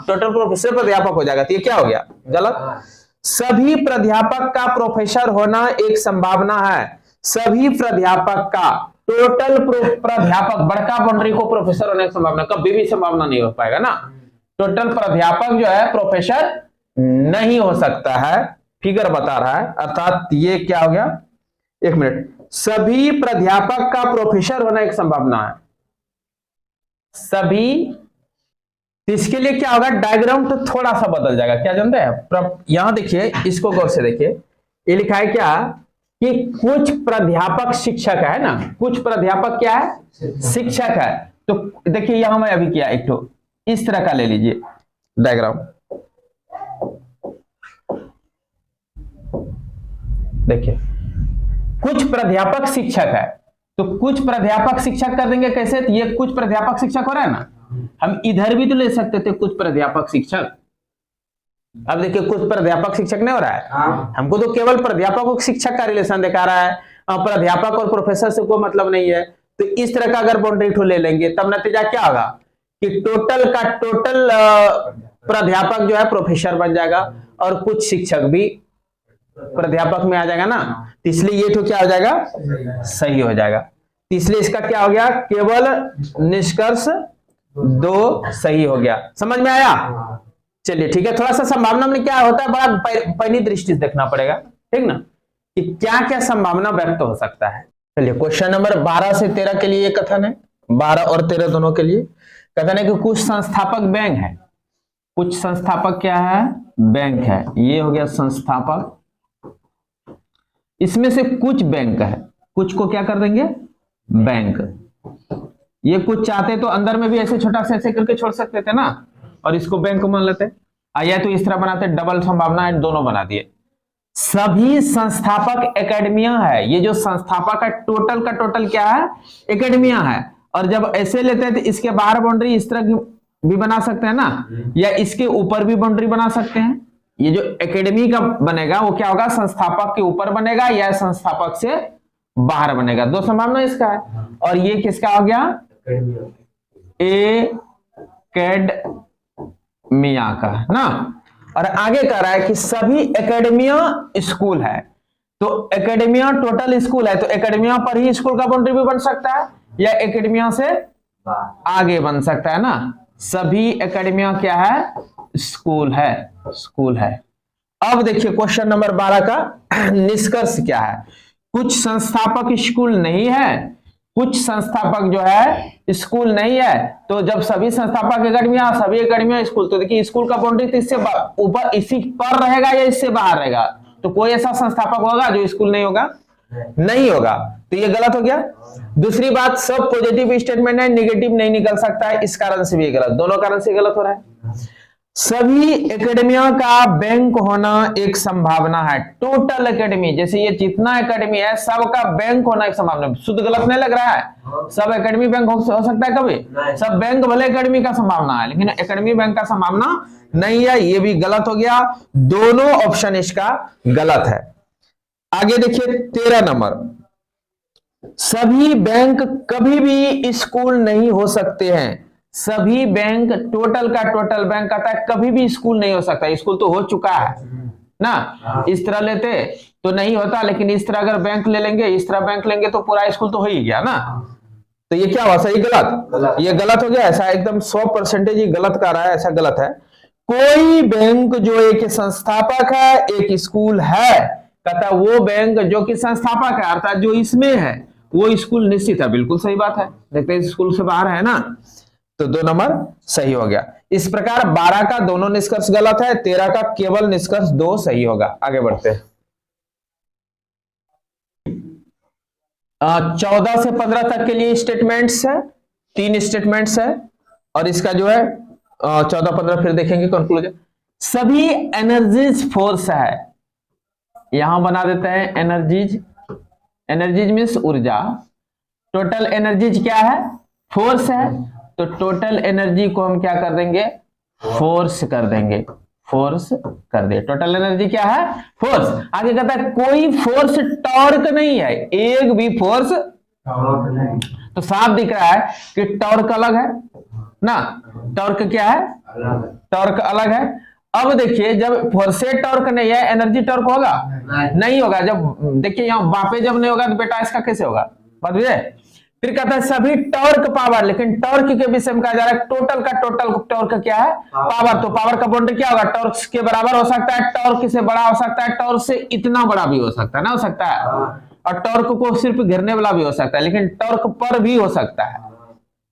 Speaker 1: टोटल प्रोफेसर प्राध्यापक हो जाएगा, तो ये क्या हो गया, गलत। सभी प्राध्यापक का प्रोफेसर होना एक संभावना है, सभी प्राध्यापक का, टोटल प्राध्यापक, बड़का बाउंड्री को प्रोफेसर होने की संभावना, कभी भी संभावना नहीं हो पाएगा ना, टोटल प्राध्यापक जो है प्रोफेसर नहीं हो सकता है, फिगर बता रहा है, अर्थात ये क्या हो गया, एक मिनट, सभी प्राध्यापक का प्रोफेसर होना एक संभावना है, सभी, इसके लिए क्या होगा, डायग्राम तो थोड़ा सा बदल जाएगा, क्या जानते हैं, यहां देखिए, इसको गौर से देखिए, ये लिखा है क्या कि कुछ प्राध्यापक शिक्षक है ना, कुछ प्राध्यापक क्या है, शिक्षक है, तो देखिए यहां मैं अभी किया एक तो इस तरह का ले लीजिए डायग्राम, देखिए कुछ प्राध्यापक शिक्षक है, तो कुछ प्राध्यापक शिक्षक कर देंगे कैसे, तो ये कुछ प्राध्यापक शिक्षक हो रहा है ना, हम इधर भी तो ले सकते थे कुछ प्राध्यापक शिक्षक, अब देखिए कुछ प्राध्यापक शिक्षक नहीं हो रहा है, हमको तो केवल प्राध्यापक और शिक्षक का रिलेशन दिखा रहा है, प्राध्यापक और प्रोफेसर से कोई मतलब नहीं है, तो इस तरह का अगर बाउंड्री ठो ले लेंगे तब नतीजा क्या होगा कि टोटल का टोटल प्राध्यापक जो है प्रोफेसर बन जाएगा और कुछ शिक्षक भी प्राध्यापक में आ जाएगा ना, तो इसलिए ये तो क्या हो जाएगा, सही हो जाएगा, तो इसलिए इसका क्या हो गया, केवल निष्कर्ष 2 सही हो गया। समझ में आया? चलिए ठीक है, थोड़ा सा संभावना में क्या होता है, बड़ा पैनी दृष्टि से देखना पड़ेगा, ठीक ना, कि क्या क्या संभावना व्यक्त हो सकता है। चलिए क्वेश्चन नंबर 12 से 13 के लिए कथन है, 12 और 13 दोनों के लिए कथन है कि कुछ संस्थापक बैंक है, कुछ संस्थापक क्या है, बैंक है, ये हो गया संस्थापक, इसमें से कुछ बैंक है, कुछ को क्या कर देंगे, बैंक, ये कुछ चाहते तो अंदर में भी ऐसे छोटा सा ऐसे करके छोड़ सकते थे ना, और इसको बैंक मान लेते, या तो इस तरह बनाते, डबल संभावना है, दोनों बना दिए। सभी संस्थापक एकेडमिया है, ये जो संस्थापक है टोटल का टोटल क्या है, एकेडमिया है, और जब ऐसे लेते हैं तो इसके बाहर बाउंड्री इस तरह की भी बना सकते हैं ना, या इसके ऊपर भी बाउंड्री बना सकते हैं, ये जो एकेडमी का बनेगा वो क्या होगा, संस्थापक के ऊपर बनेगा या संस्थापक से बाहर बनेगा, 2 संभावना इसका है, और ये किसका हो गया, एकेडमिया का ना, और आगे कह रहा है कि सभी एकेडमिया स्कूल है, तो एकेडमिया टोटल स्कूल है, तो एकेडमिया पर ही स्कूल का बाउंड्री भी बन सकता है या एकेडमिया से आगे बन सकता है ना, सभी एकेडमिया क्या है, स्कूल है, स्कूल है, अब देखिए क्वेश्चन नंबर 12 का निष्कर्ष क्या है। कुछ संस्थापक स्कूल नहीं है, कुछ संस्थापक जो है स्कूल नहीं है। तो जब सभी संस्थापक एकेडमियां, सभी एकेडमियां स्कूल, तो देखिए स्कूल का बाउंड्री तो इससे ऊपर, इसी पर रहेगा या इससे बाहर रहेगा। तो कोई ऐसा संस्थापक होगा जो स्कूल नहीं होगा, नहीं होगा, तो ये गलत हो गया। दूसरी बात, सब पॉजिटिव स्टेटमेंट है, नेगेटिव नहीं निकल सकता है, इस कारण से भी गलत, दोनों कारण से गलत हो रहा है। सभी एकेडमियों का बैंक होना एक संभावना है। टोटल एकेडमी, जैसे ये जितना एकेडमी है सबका बैंक होना एक संभावना। शुद्ध गलत नहीं लग रहा है? सब एकेडमी बैंक हो सकता है कभी? सब बैंक भले एकेडमी का संभावना है, लेकिन एकेडमी बैंक का संभावना नहीं है, ये भी गलत हो गया। दोनों ऑप्शन इसका गलत है। आगे देखिए 13 नंबर, सभी बैंक कभी भी स्कूल नहीं हो सकते हैं। सभी बैंक, टोटल का टोटल बैंक कहता है कभी भी स्कूल नहीं हो सकता। स्कूल तो हो चुका है ना, इस तरह लेते तो नहीं होता, लेकिन इस तरह अगर बैंक ले लेंगे, इस तरह बैंक लेंगे तो पूरा स्कूल तो हो ही गया ना। तो ये क्या हुआ, सही गलत? ये गलत हो गया। ऐसा एकदम 100% ही गलत कर रहा है, ऐसा गलत है। कोई बैंक जो एक संस्थापक है, एक स्कूल है, कहता वो बैंक जो कि संस्थापक है अर्थात जो इसमें है वो स्कूल निश्चित है। बिल्कुल सही बात है, देखते हैं स्कूल से बाहर है ना, तो 2 नंबर सही हो गया। इस प्रकार 12 का दोनों निष्कर्ष गलत है, 13 का केवल निष्कर्ष 2 सही होगा। आगे बढ़ते हैं। 14 से 15 तक के लिए स्टेटमेंट्स है, 3 स्टेटमेंट्स है, और इसका जो है 14-15 फिर देखेंगे कंक्लूजन। सभी एनर्जीज फोर्स है, यहां बना देते हैं एनर्जीज। एनर्जीज मीन्स ऊर्जा। टोटल एनर्जीज क्या है? फोर्स है, तो टोटल एनर्जी को हम क्या कर देंगे? फोर्स कर देंगे, फोर्स कर दे। टोटल एनर्जी क्या है? फोर्स। आगे कहता है कोई फोर्स टॉर्क नहीं है, एक भी फोर्स तो साफ दिख रहा है कि टॉर्क अलग है ना। टॉर्क क्या है? टॉर्क अलग है। अब देखिए जब फोर्से टॉर्क नहीं है, एनर्जी टॉर्क होगा? नहीं होगा। जब देखिए यहाँ वापे जब नहीं होगा तो बेटा इसका कैसे होगा, बात बुझे। फिर कहता है सभी टॉर्क पावर, लेकिन टॉर्क के विषय में कहा जा रहा है टोटल का टोटल टॉर्क क्या है? पावर। तो पावर का बाउंड्री क्या होगा? टॉर्क के बराबर हो सकता है, टॉर्क से बड़ा हो सकता है, टॉर्क से इतना बड़ा भी हो सकता है ना, हो सकता है। और टॉर्क को सिर्फ घेरने वाला भी हो सकता है, लेकिन टॉर्क पर भी हो सकता है।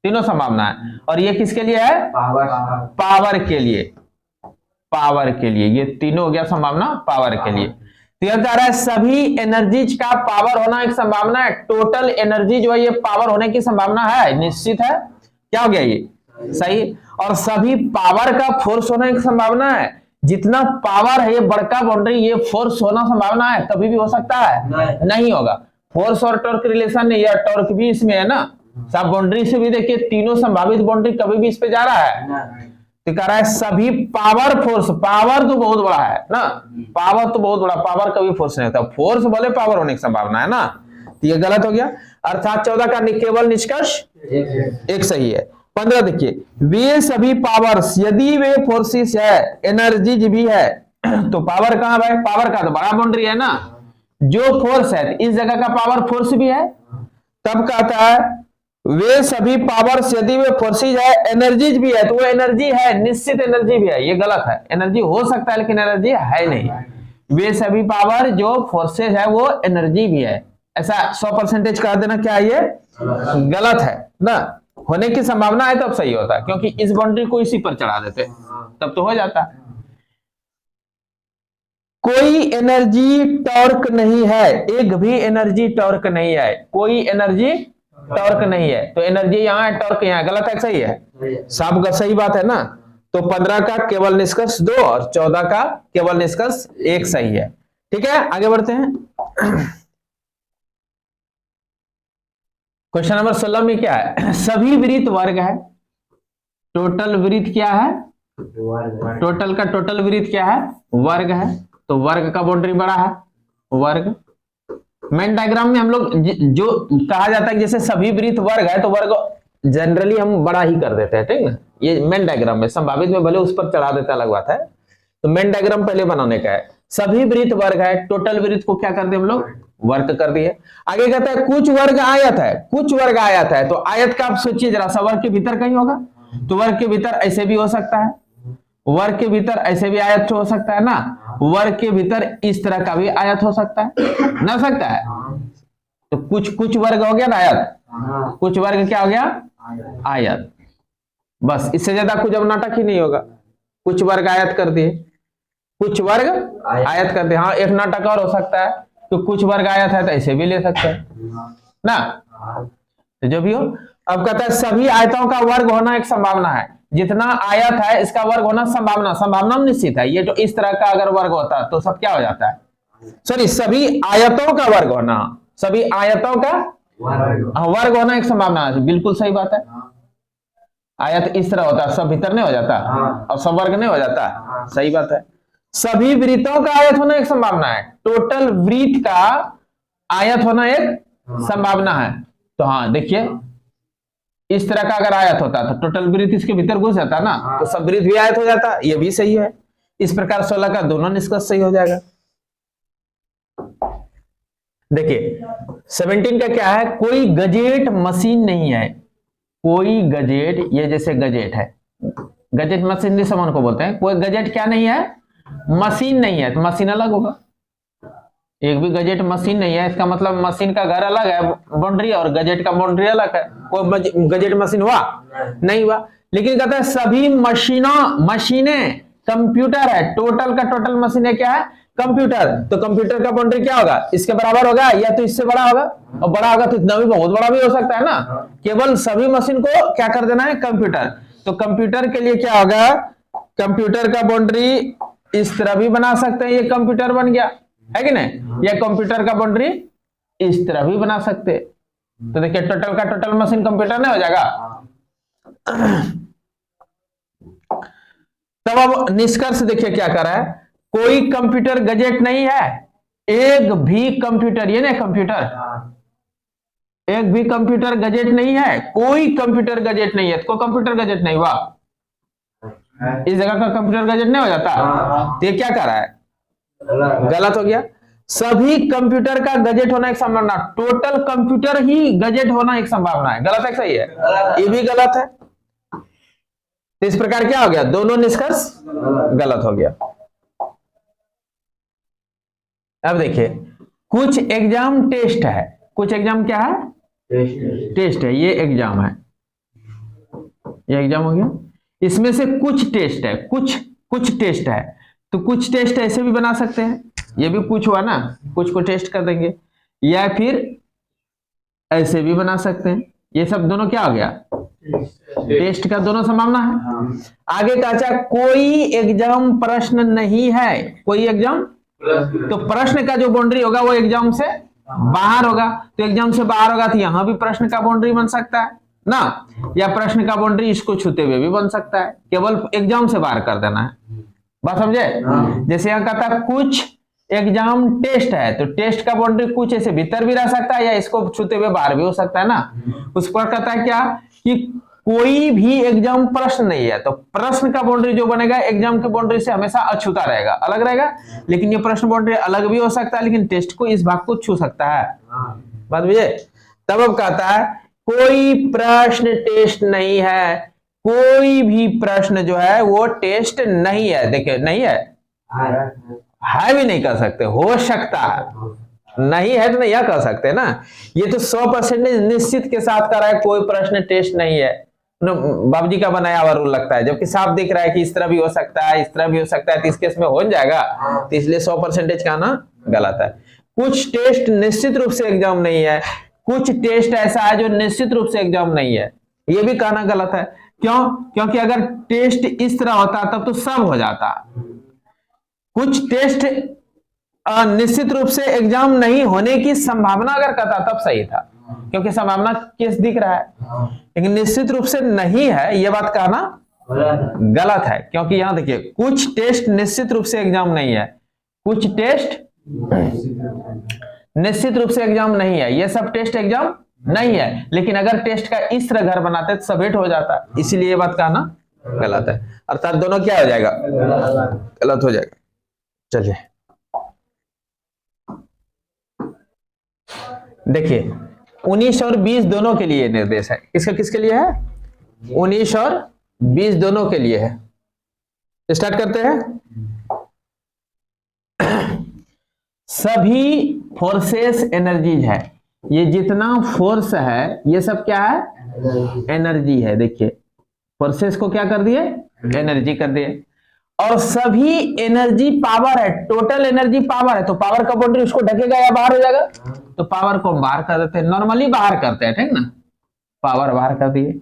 Speaker 1: तीनों संभावना है। और ये किसके लिए है? पावर के लिए, पावर के लिए। ये तीनों हो गया संभावना पावर के लिए। क्लियर जा रहा है? सभी एनर्जीज का पावर होना एक संभावना है। टोटल एनर्जी जो है ये पावर होने की संभावना है, निश्चित है। क्या हो गया ये? सही। और सभी पावर का फोर्स होना एक संभावना है। जितना पावर है ये बड़का बाउंड्री, ये फोर्स होना संभावना है, कभी भी हो सकता है? नहीं होगा। फोर्स और टॉर्क रिलेशन नहीं है, टॉर्क भी इसमें है ना। सब बाउंड्री से भी देखिए तीनों संभावित बाउंड्री कभी भी इस पे जा रहा है। कह रहा है सभी पावर फोर्स, पावर तो बहुत बड़ा है ना, पावर तो बहुत बड़ा, पावर कभी फोर्स नहीं होता। फोर्स बोले पावर होने की संभावना है ना, तो ये गलत हो गया। अर्थात 14 का केवल निष्कर्ष एक सही है। 15 देखिए, वे सभी पावर्स यदि वे फोर्सेस है, एनर्जीज भी है, तो पावर कहां है? पावर का तो बड़ा बाउंड्री है ना। जो फोर्स है इस जगह का पावर फोर्स भी है। तब कहता है वे सभी पावर्स यदि वे फोर्सेज है, एनर्जीज भी है, तो वो एनर्जी है, निश्चित एनर्जी भी है। ये गलत है, एनर्जी हो सकता है लेकिन एनर्जी है नहीं। वे सभी पावर जो फोर्सेज है वो एनर्जी भी है, ऐसा 100% कह देना क्या ये गलत है ना। होने की संभावना है तब सही होता है, क्योंकि इस बाउंड्री को इसी पर चढ़ा देते तब तो हो जाता। कोई एनर्जी टॉर्क नहीं है, एक भी एनर्जी टॉर्क नहीं है, कोई एनर्जी टॉर्क नहीं है। तो एनर्जी यहां है, टॉर्क यहां, गलत है सही है? सब का सही बात है ना। तो 15 का केवल निष्कर्ष 2 और 14 का केवल निष्कर्ष 1 सही है। ठीक है, आगे बढ़ते हैं। क्वेश्चन नंबर 16 में क्या है? सभी वृत्त वर्ग है। टोटल वृत्त क्या है? टोटल का टोटल वृत्त क्या है? वर्ग है। तो वर्ग का बाउंड्री बड़ा है, वर्ग। मेन डायग्राम में हम लोग जो कहा जाता है जैसे सभी वृत्त वर्ग है, तो वर्ग जनरली हम बड़ा ही कर देते हैं, ठीक ना। ये मेन डायग्राम में, संभावित में भले उस पर चढ़ा देते अलग बात है। तो मेन डायग्राम पहले बनाने का है। सभी वृत्त वर्ग है, टोटल वृत्त को क्या कर दिए हम लोग? वर्ग कर दिए। आगे कहता है कुछ वर्ग आयत है, कुछ वर्ग आयत है। तो आयत का आप सोचिए जरा सा, वर्ग के भीतर कहीं होगा, तो वर्ग के भीतर ऐसे भी हो सकता है, वर्ग के भीतर ऐसे भी आयत हो सकता है ना। वर्ग के भीतर इस तरह का भी आयत हो सकता है ना, सकता है। तो कुछ वर्ग हो गया ना आयत, कुछ वर्ग क्या हो गया आयत। बस इससे ज्यादा कुछ अब नाटक ही नहीं होगा। कुछ वर्ग आयत कर दिए, कुछ वर्ग आयत कर दिए। हाँ एक नाटक और हो सकता है तो कुछ वर्ग आयत है तो ऐसे भी ले सकते हैं ना। तो जो भी हो, अब कहता है सभी आयतों का वर्ग होना एक संभावना है। जितना आयत है इसका वर्ग होना संभावना, संभावना निश्चित है। ये जो इस तरह का अगर वर्ग होता तो सब क्या हो जाता है, सॉरी सभी आयतों का वर्ग होना, सभी आयतों का वर्ग होना एक संभावना है। बिल्कुल सही बात है। आयत इस तरह होता है, सब भीतर नहीं हो जाता और सब वर्ग नहीं हो जाता, सही बात है। सभी वृत्तों का आयत होना एक संभावना है। टोटल वृत्त का आयत होना एक संभावना है। तो हाँ देखिए इस तरह का अगर आयत होता तो टोटल वृत्त इसके भीतर घुस जाता ना, तो सब वृत्त भी आयत हो जाता, ये भी सही है। इस प्रकार 16 का दोनों निष्कर्ष सही हो जाएगा। देखिए 17 का क्या है, कोई गजेट मशीन नहीं है। कोई गजेट, ये जैसे गजेट है, गजेट मशीन सामान को बोलते हैं। कोई गजेट क्या नहीं है, मशीन नहीं है। तो मशीन अलग होगा, एक भी गजेट मशीन नहीं है, इसका मतलब मशीन का घर अलग है बाउंड्री और गजेट का बाउंड्री अलग है। कोई गजेट मशीन हुआ नहीं हुआ। लेकिन कहता है सभी मशीनें कंप्यूटर है। टोटल का टोटल मशीनें क्या है, कंप्यूटर। तो कंप्यूटर का बाउंड्री क्या होगा, इसके बराबर होगा या तो इससे बड़ा होगा, और बड़ा होगा तो इतना भी बहुत बड़ा भी हो सकता है ना। केवल सभी मशीन को क्या कर देना है, कंप्यूटर। तो कंप्यूटर के लिए क्या होगा, कंप्यूटर का बाउंड्री इस तरह भी बना सकते हैं, ये कंप्यूटर बन गया है कि नहीं। या कंप्यूटर का बाउंड्री इस तरह भी बना सकते। तो देखिए टोटल का टोटल मशीन कंप्यूटर नहीं हो जाएगा। तब अब निष्कर्ष देखिए क्या कर रहा है, कोई कंप्यूटर गजेट नहीं है। एक भी कंप्यूटर, ये ना कंप्यूटर, एक भी कंप्यूटर गजेट नहीं है। कोई कंप्यूटर गजेट नहीं है, तो कंप्यूटर गजेट नहीं हुआ, इस जगह का कंप्यूटर गजेट नहीं हो जाता। तो ये क्या कर रहा है, गलत हो गया। सभी कंप्यूटर का गजेट होना एक संभावना, टोटल कंप्यूटर ही गजेट होना एक संभावना है। गलत है सही है, ये भी गलत है। तो इस प्रकार क्या हो गया, दोनों निष्कर्ष गलत हो गया। अब देखिए कुछ एग्जाम टेस्ट है, कुछ एग्जाम क्या है, टेस्ट है। ये एग्जाम है, ये एग्जाम हो गया। इसमें से कुछ टेस्ट है, कुछ टेस्ट है। तो कुछ टेस्ट ऐसे भी बना सकते हैं, ये भी कुछ हुआ ना, कुछ को टेस्ट कर देंगे, या फिर ऐसे भी बना सकते हैं। ये सब दोनों क्या हो गया, टेस्ट का दोनों संभावना है। आगे का अच्छा, कोई एग्जाम प्रश्न नहीं है। कोई एग्जाम, तो प्रश्न का जो बाउंड्री होगा वो एग्जाम से बाहर होगा। तो एग्जाम से बाहर होगा तो यहां भी प्रश्न का बाउंड्री बन सकता है ना, या प्रश्न का बाउंड्री इसको छूते हुए भी बन सकता है। केवल एग्जाम से बाहर कर देना है, बात समझे। जैसे यहाँ कहता है कुछ एग्जाम टेस्ट है, तो टेस्ट का बाउंड्री कुछ ऐसे भीतर भी रह सकता है या इसको छूते हुए बाहर भी हो सकता है ना। उस पर कहता है क्या कि कोई भी एग्जाम प्रश्न नहीं है। तो प्रश्न का बाउंड्री जो बनेगा एग्जाम के बाउंड्री से हमेशा अछूता रहेगा, अलग रहेगा। लेकिन ये प्रश्न बाउंड्री अलग भी हो सकता है, लेकिन टेस्ट को इस भाग को छू सकता है, बात बुझे। तब अब कहता है कोई प्रश्न टेस्ट नहीं है, कोई भी प्रश्न जो है वो टेस्ट नहीं है। देखिए नहीं है भी नहीं कर सकते, हो सकता है, नहीं है तो नहीं यह कर सकते ना। ये तो 100% निश्चित के साथ कर रहा है कोई प्रश्न टेस्ट नहीं है, बाबूजी का बनाया हुआ रूल लगता है। जबकि साफ दिख रहा है कि इस तरह भी हो सकता है, इस तरह भी हो सकता है, तो इस केस में हो जाएगा। तो इसलिए 100% का ना गलत है। कुछ टेस्ट निश्चित रूप से एग्जाम नहीं है, कुछ टेस्ट ऐसा है जो निश्चित रूप से एग्जाम नहीं है, ये भी कहना गलत है। क्यों, क्योंकि अगर टेस्ट इस तरह होता तब तो सब हो जाता। कुछ टेस्ट निश्चित रूप से एग्जाम नहीं होने की संभावना अगर कहता तब सही था, क्योंकि संभावना केस दिख रहा है। लेकिन निश्चित रूप से नहीं है, यह बात कहना गलत है। क्योंकि यहां देखिए कुछ टेस्ट निश्चित रूप से एग्जाम नहीं है, कुछ टेस्ट निश्चित रूप से एग्जाम नहीं है, ये सब टेस्ट एग्जाम नहीं है। लेकिन अगर टेस्ट का इस तरह घर बनाते तो सब हिट हो जाता, इसीलिए ये बात कहना गलत है। अर्थात दोनों क्या हो जाएगा, गलत हो जाएगा। चलिए देखिए 19 और 20 दोनों के लिए निर्देश है। इसका किसके लिए है, 19 और 20 दोनों के लिए है। स्टार्ट करते हैं। सभी फोर्सेस एनर्जीज है। ये जितना फोर्स है ये सब क्या है? एनर्जी है। देखिए फोर्सेस को क्या कर दिए? एनर्जी कर दिए। और सभी एनर्जी पावर है, टोटल एनर्जी पावर है। तो पावर का बाउंड्री उसको ढकेगा या बाहर हो जाएगा? तो पावर को हम बाहर कर देते हैं, नॉर्मली बाहर करते हैं, ठीक ना? पावर बाहर कर दिए।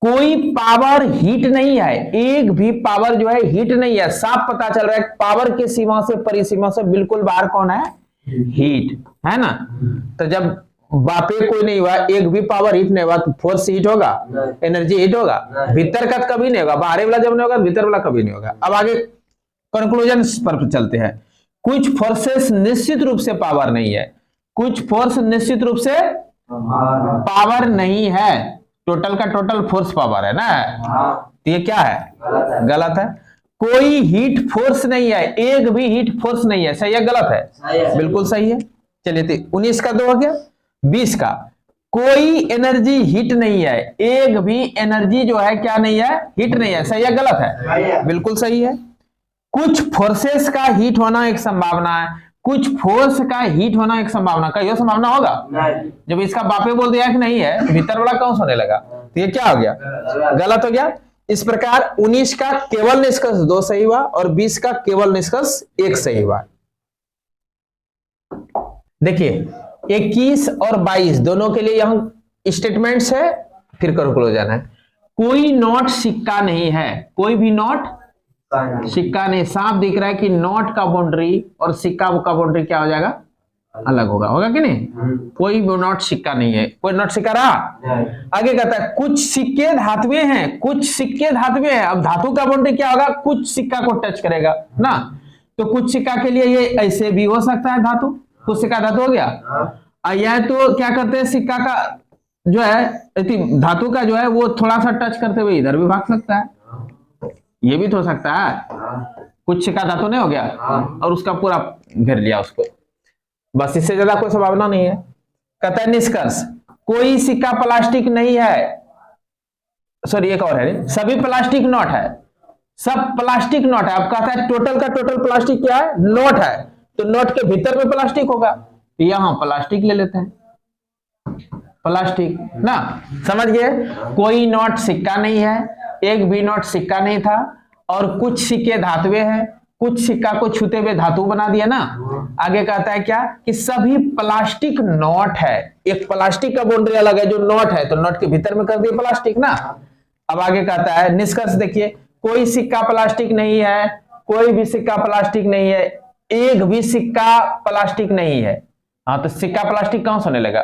Speaker 1: कोई पावर हीट नहीं है, एक भी पावर जो है हीट नहीं है। साफ पता चल रहा है पावर की सीमा से परिसीमा से बिल्कुल बाहर कौन है? हीट है ना। तो जब बापे कोई नहीं हुआ, एक भी पावर हीट नहीं हुआ, तो फोर्स हीट होगा, एनर्जी हीट होगा। भीतर का कभी नहीं होगा, बाहरी वाला जब नहीं होगा भीतर वाला कभी नहीं होगा। अब आगे कंक्लूजन पर चलते हैं। कुछ फोर्सेस निश्चित रूप से पावर नहीं है, कुछ फोर्स निश्चित रूप से पावर नहीं है। टोटल का टोटल फोर्स पावर है ना। तो ये क्या है? गलत है। कोई हीट फोर्स नहीं है, एक भी हीट फोर्स नहीं है। सही है गलत है? बिल्कुल सही है। चलिए 19 का 2 हो गया। 20 का कोई एनर्जी हीट नहीं है, एक भी एनर्जी जो है क्या नहीं है? हीट नहीं है। सही है गलत है? बिल्कुल सही है। कुछ फोर्सेस का हीट होना एक संभावना है, कुछ फोर्स का हीट होना एक संभावना का, यह संभावना होगा? जब इसका बापे बोल दिया कि नहीं है, भीतर वाला कौन होने लगा? तो ये क्या हो गया? गलत हो गया। इस प्रकार 19 का केवल निष्कर्ष 2 सही हुआ और 20 का केवल निष्कर्ष 1 सही हुआ। देखिए 21 और 22 दोनों के लिए यहां स्टेटमेंट्स है, फिर कंक्लूजन है। कोई नोट सिक्का नहीं है, कोई भी नोट सिक्का नहीं। साफ दिख रहा है कि नोट का बाउंड्री और सिक्का का बाउंड्री क्या हो जाएगा? अलग होगा। होगा कि नहीं? कोई भी नोट सिक्का नहीं है, कोई नोट सिक्का रहा। आगे कहता है कुछ सिक्के धातुएं हैं, कुछ सिक्के धातुएं हैं। अब धातु का बाउंड्री क्या होगा? कुछ सिक्का को टच करेगा ना। तो कुछ सिक्का के लिए ये ऐसे भी हो सकता है धातु, कुछ सिक्का धातु हो गया। यह तो क्या करते हैं, सिक्का का जो है धातु का जो है वो थोड़ा सा टच करते हुए इधर भी भाग सकता है, ये भी तो हो सकता है। कुछ सिक्का धातु नहीं हो गया और उसका पूरा घेर लिया उसको, बस इससे ज्यादा कोई संभावना नहीं है। कहता है निष्कर्ष कोई सिक्का प्लास्टिक नहीं है, सॉरी एक और है, सभी प्लास्टिक नोट है, सब प्लास्टिक नोट है। अब कहता है टोटल का टोटल प्लास्टिक क्या है? नोट है। तो नोट के भीतर में प्लास्टिक होगा, तो यहां प्लास्टिक ले लेते हैं, प्लास्टिक ना। समझ गए? कोई नोट सिक्का नहीं है, एक भी नोट सिक्का नहीं था, और कुछ सिक्के धातुएं हैं, कुछ सिक्का को छूते हुए धातु बना दिया ना। आगे कहता है क्या कि सभी प्लास्टिक नोट है। एक प्लास्टिक का बाउंड्री अलग है जो नोट है, तो नोट के भीतर में कर दिया प्लास्टिक ना। अब आगे कहता है निष्कर्ष देखिए, कोई सिक्का प्लास्टिक नहीं है, कोई भी सिक्का प्लास्टिक नहीं है, एक भी सिक्का प्लास्टिक नहीं है। हाँ तो सिक्का प्लास्टिक कहां से होने लगा?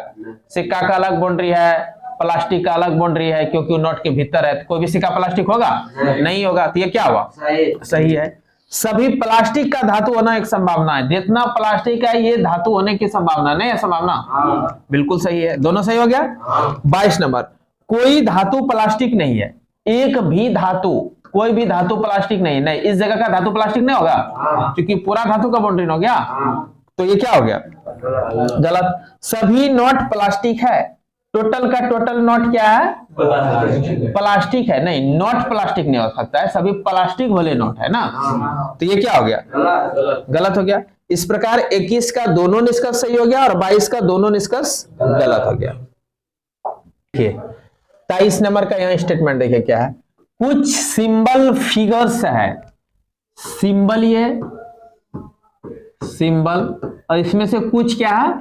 Speaker 1: सिक्का का अलग बाउंड्री है, प्लास्टिक का अलग बाउंड्री है, क्योंकि वो नोट के भीतर है। तो कोई भी सिक्का प्लास्टिक होगा? नहीं होगा। तो ये क्या हुआ? सही है। सभी प्लास्टिक का धातु होना एक संभावना है, जितना प्लास्टिक है ये धातु होने की संभावना नहीं है, संभावना बिल्कुल सही है। दोनों सही हो गया। 22 नंबर कोई धातु प्लास्टिक नहीं है, एक भी धातु, कोई भी धातु प्लास्टिक नहीं। नहीं, इस जगह का धातु प्लास्टिक नहीं होगा क्योंकि पूरा धातु का बाउंड्री हो गया। तो ये क्या हो गया? गलत। सभी नोट प्लास्टिक है, टोटल का टोटल नोट क्या है? प्लास्टिक है। नहीं, नोट प्लास्टिक नहीं हो सकता है, सभी प्लास्टिक वाले नोट है ना। तो ये क्या हो गया? गलत हो गया। इस प्रकार 21 का दोनों निष्कर्ष सही हो गया और 22 का दोनों निष्कर्ष गलत हो गया। देखिए 23 नंबर का यहाँ स्टेटमेंट देखिए क्या है। कुछ सिंबल फिगर्स है, सिंबल ये सिंबल, और इसमें से कुछ क्या है?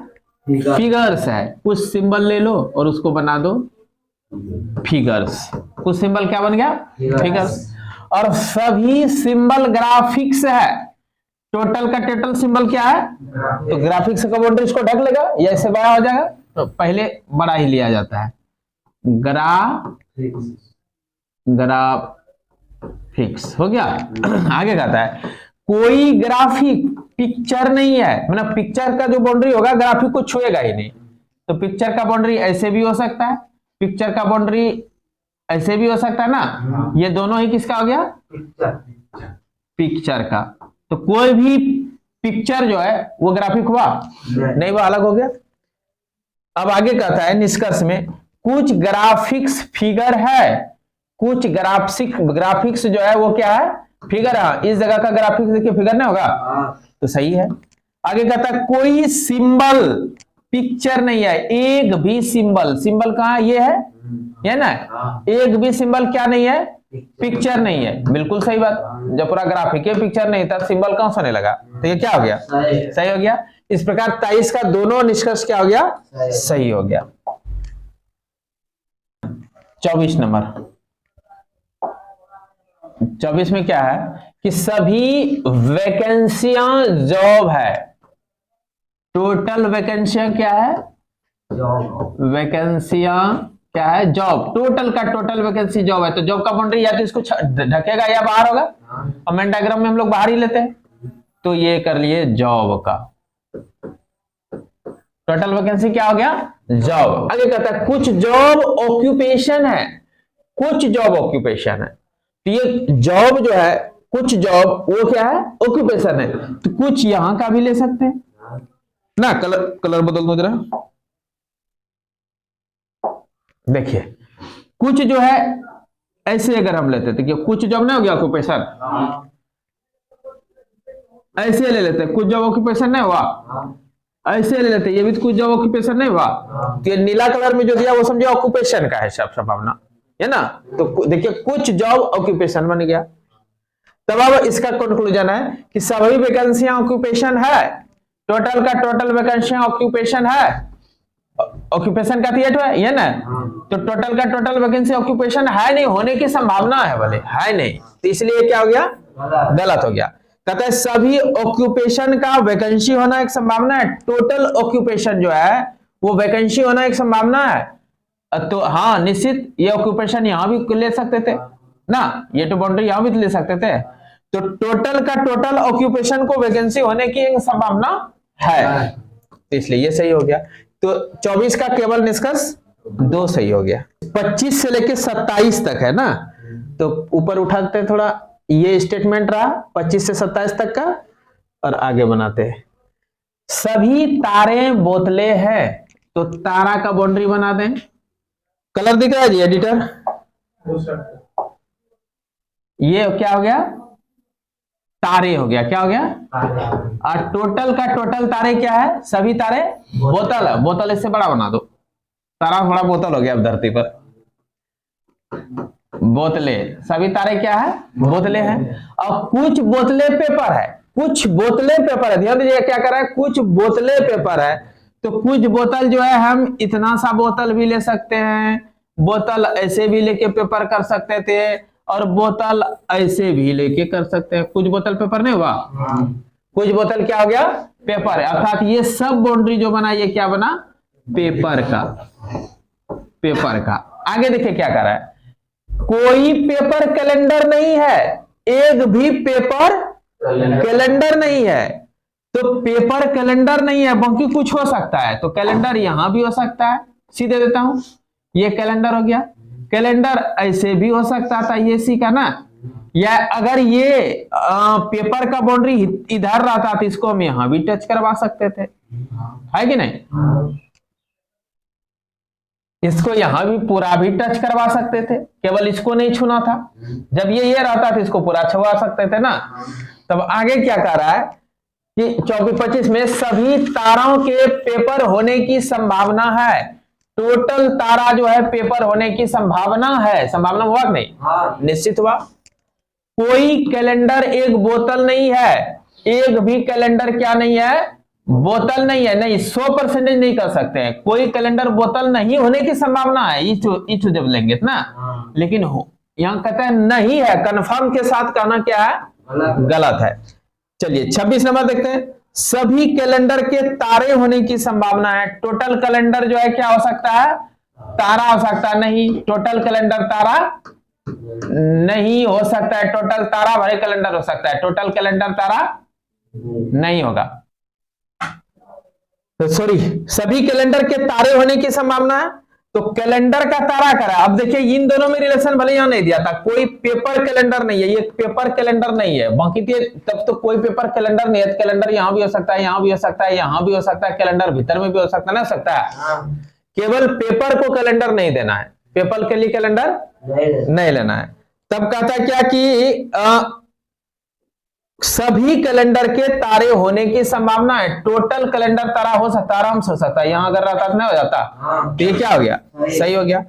Speaker 1: फिगर्स है। कुछ सिंबल ले लो और उसको बना दो फिगर्स। कुछ सिंबल क्या बन गया? फिगर्स। और सभी सिंबल ग्राफिक्स है। टोटल का टोटल सिंबल क्या है? तो ग्राफिक्स का बाउंड्री इसको ढक लेगा या इससे बड़ा हो जाएगा, तो पहले बड़ा ही लिया जाता है। ग्राफिक्स हो गया। आगे कहता है कोई ग्राफिक पिक्चर नहीं है, मतलब पिक्चर का जो बाउंड्री होगा ग्राफिक को छुएगा ही नहीं। तो पिक्चर का बाउंड्री ऐसे भी हो सकता है, पिक्चर का बाउंड्री ऐसे भी हो सकता है ना। ये दोनों ही किसका हो गया? पिक्चर का। तो कोई भी पिक्चर जो है वो ग्राफिक हुआ नहीं, वो अलग हो गया। अब आगे कहता है निष्कर्ष में कुछ ग्राफिक्स फिगर है, कुछ ग्राफिक्स जो है वो क्या है? फिगर है। इस जगह का ग्राफिक्स देखिए फिगर नहीं होगा, तो सही है। आगे कहता है कोई सिंबल पिक्चर नहीं है, एक भी सिंबल, सिंबल कहां ये है ना, एक भी सिंबल क्या नहीं है, पिक्चर नहीं है, बिल्कुल सही बात। जब पूरा ग्राफिक है पिक्चर नहीं था, सिंबल कहां से होने लगा, तो ये क्या हो गया, सही हो गया। इस प्रकार 23 का दोनों निष्कर्ष क्या हो गया, सही हो गया। 24 नंबर, 24 में क्या है कि सभी वैकेंसियां जॉब है, टोटल वैकेंसियां क्या है, वैकेंसियां क्या है, जॉब, टोटल का टोटल वैकेंसी जॉब है, तो जॉब का बाउंड्री या तो इसको ढकेगा या बाहर होगा, और मेन डायग्राम में हम लोग बाहर ही लेते हैं, तो ये कर लिए जॉब का, टोटल वैकेंसी क्या हो गया, जॉब। आगे कहता है कुछ जॉब ऑक्यूपेशन है, कुछ जॉब ऑक्यूपेशन है, तो ये जॉब जो है, कुछ जॉब वो क्या है, ऑक्यूपेशन है, तो कुछ यहां का भी ले सकते हैं ना, कलर बदल दो जरा, देखिए कुछ जो है ऐसे अगर हम लेते थे कि कुछ जॉब नहीं हो गया ऑक्यूपेशन, ऐसे ले लेते कुछ जॉब ऑक्यूपेशन नहीं हुआ, ऐसे ले लेते ये भी तो कुछ जॉब ऑक्यूपेशन नहीं हुआ, तो ये नीला कलर में जो दिया वो समझे ऑक्यूपेशन का है सब संभावना है ना, तो देखिए कुछ जॉब ऑक्यूपेशन बन गया। तब अब इसका कंक्लूजन है कि सभी वैकेंसियां ऑक्यूपेशन है, टोटल का टोटल वैकेंसियां ऑक्यूपेशन है, ऑक्यूपेशन का थिएटर है ये ना, तो टोटल का टोटल वैकेंसी ऑक्यूपेशन है नहीं, होने की संभावना है भले है नहीं, तो इसलिए क्या हो गया, गलत हो गया। कहता है सभी ऑक्यूपेशन का वैकेंसी होना एक संभावना है, टोटल ऑक्यूपेशन जो है वो वैकेंसी होना एक संभावना है, तो हाँ निश्चित ये ऑक्यूपेशन यहां भी ले सकते थे ना, ये तो बाउंड्री यहां भी ले सकते थे, तो टोटल का टोटल ऑक्यूपेशन को वैकेंसी होने की एक संभावना है, तो इसलिए ये सही हो गया। तो 24 का केवल निष्कर्ष 2 सही हो गया। 25 से लेके 27 तक है ना, तो ऊपर उठाते थोड़ा, ये स्टेटमेंट रहा 25 से 27 तक का, और आगे बनाते हैं। सभी तारे बोतले हैं, तो तारा का बाउंड्री बना दें, कलर दिख रहा है जी एडिटर, ये क्या हो गया, तारे हो गया, क्या हो गया, और टोटल का टोटल तारे क्या है, सभी तारे बोतल है, बोतल इससे बड़ा बना दो, तारा बड़ा बोतल हो गया अब धरती पर, बोतले, सभी तारे क्या है, बोतले हैं, और कुछ बोतले पेपर है, कुछ बोतले पेपर है, ध्यान दीजिए क्या कर रहा है, कुछ बोतले पेपर है, तो कुछ बोतल जो है हम इतना सा बोतल भी ले सकते हैं, बोतल ऐसे भी लेके पेपर कर सकते थे, और बोतल ऐसे भी लेके कर सकते हैं, कुछ बोतल पेपर नहीं हुआ, कुछ बोतल क्या हो गया, पेपर है, अर्थात ये सब बाउंड्री जो बना ये क्या बना, पेपर का, पेपर का। आगे देखिए क्या कर रहा है, कोई पेपर कैलेंडर नहीं है, एक भी पेपर कैलेंडर नहीं है, तो पेपर कैलेंडर नहीं है, बाकी कुछ हो सकता है, तो कैलेंडर यहां भी हो सकता है, सीधे देता हूं, ये कैलेंडर हो गया, कैलेंडर ऐसे भी हो सकता था, ये सी का ना, या अगर ये पेपर का बाउंड्री इधर रहता तो इसको हम यहां भी टच करवा सकते थे, है कि नहीं, इसको यहां भी पूरा भी टच करवा सकते थे, केवल इसको नहीं छूना था, जब ये रहता तो इसको पूरा छुआ सकते थे ना। तब आगे क्या कह रहा है कि 24-25 में सभी तारों के पेपर होने की संभावना है, टोटल तारा जो है पेपर होने की संभावना है, संभावना हुआ कि नहीं, निश्चित हुआ। कोई कैलेंडर एक बोतल नहीं है, एक भी कैलेंडर क्या नहीं है, बोतल नहीं है, नहीं 100% नहीं कर सकते हैं, कोई कैलेंडर बोतल नहीं होने की संभावना है, इच जब लेंगे ना, लेकिन यहां कहता है नहीं है, कंफर्म के साथ कहना क्या है, गलत है। चलिए 26 नंबर देखते हैं, सभी कैलेंडर के तारे होने की संभावना है, टोटल कैलेंडर जो है क्या हो सकता है, तारा हो सकता है, नहीं टोटल कैलेंडर तारा नहीं हो सकता है, टोटल तारा भरे कैलेंडर हो सकता है, टोटल कैलेंडर तारा नहीं होगा, तो सॉरी सभी कैलेंडर के तारे होने की संभावना है, तो कैलेंडर का तारा करा। अब देखिए इन दोनों में रिलेशन भले यहां नहीं दिया था, कोई पेपर कैलेंडर नहीं है, ये पेपर कैलेंडर नहीं है, बाकी तब तो कोई पेपर कैलेंडर नहीं है, कैलेंडर यहां भी हो सकता है, यहां भी हो सकता है, यहां भी हो सकता है, कैलेंडर भीतर में भी हो सकता है, ना सकता है, केवल पेपर को कैलेंडर नहीं देना है, पेपर के लिए कैलेंडर नहीं लेना है। तब कहता है क्या कि सभी कैलेंडर के तारे होने की संभावना है। टोटल कैलेंडर तारा हो सकता है, आराम से हो सकता है। यहां अगर रहता तो नहीं हो जाता। तो ये क्या हो गया, सही हो गया।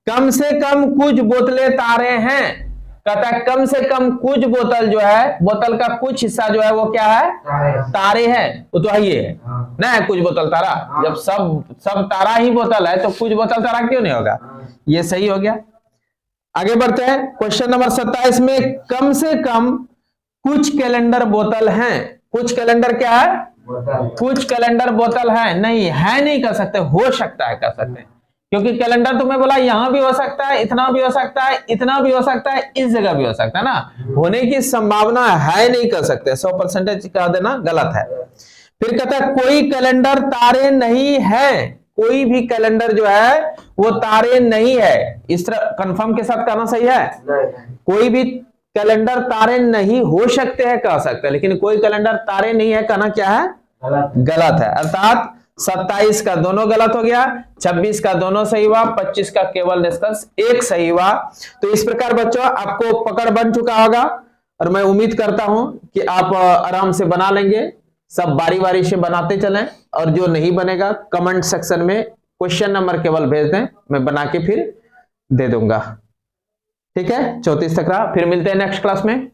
Speaker 1: कम से कम कुछ बोतलें तारे हैं, कहता है कम से कम कुछ बोतल जो है, बोतल का कुछ हिस्सा जो है वो क्या है, तारे हैं। वो तो है ये है ना, है कुछ बोतल तारा। जब सब तारा ही बोतल है तो कुछ बोतल तारा क्यों नहीं होगा, ये सही हो गया। आगे बढ़ते हैं क्वेश्चन नंबर 27 में, कम से कम कुछ कैलेंडर बोतल हैं। कुछ कैलेंडर क्या है, कुछ कैलेंडर बोतल है, नहीं है नहीं कर सकते, हो सकता है कर सकते हैं, क्योंकि कैलेंडर तुम्हें बोला यहां भी हो सकता है, इतना भी हो सकता है, इतना भी हो सकता है, इस जगह भी हो सकता है ना। होने की संभावना है नहीं कर सकते, 100% कह देना गलत है। फिर कहता है कोई कैलेंडर तारे नहीं है, कोई भी कैलेंडर जो है वो तारे नहीं है। इस तरह कंफर्म के साथ कहना सही है, कोई भी कैलेंडर तारे नहीं हो सकते हैं कह सकते हैं, लेकिन कोई कैलेंडर तारे नहीं है कहना क्या है, गलत है। अर्थात 27 का दोनों गलत हो गया, 26 का दोनों सही हुआ, 25 का केवल निष्कर्ष एक सही हुआ। तो इस प्रकार बच्चों आपको पकड़ बन चुका होगा और मैं उम्मीद करता हूं कि आप आराम से बना लेंगे। सब बारी बारी से बनाते चलें, और जो नहीं बनेगा कमेंट सेक्शन में क्वेश्चन नंबर केवल भेज दें, मैं बना के फिर दे दूंगा। ठीक है, 34 तक रहा, फिर मिलते हैं नेक्स्ट क्लास में।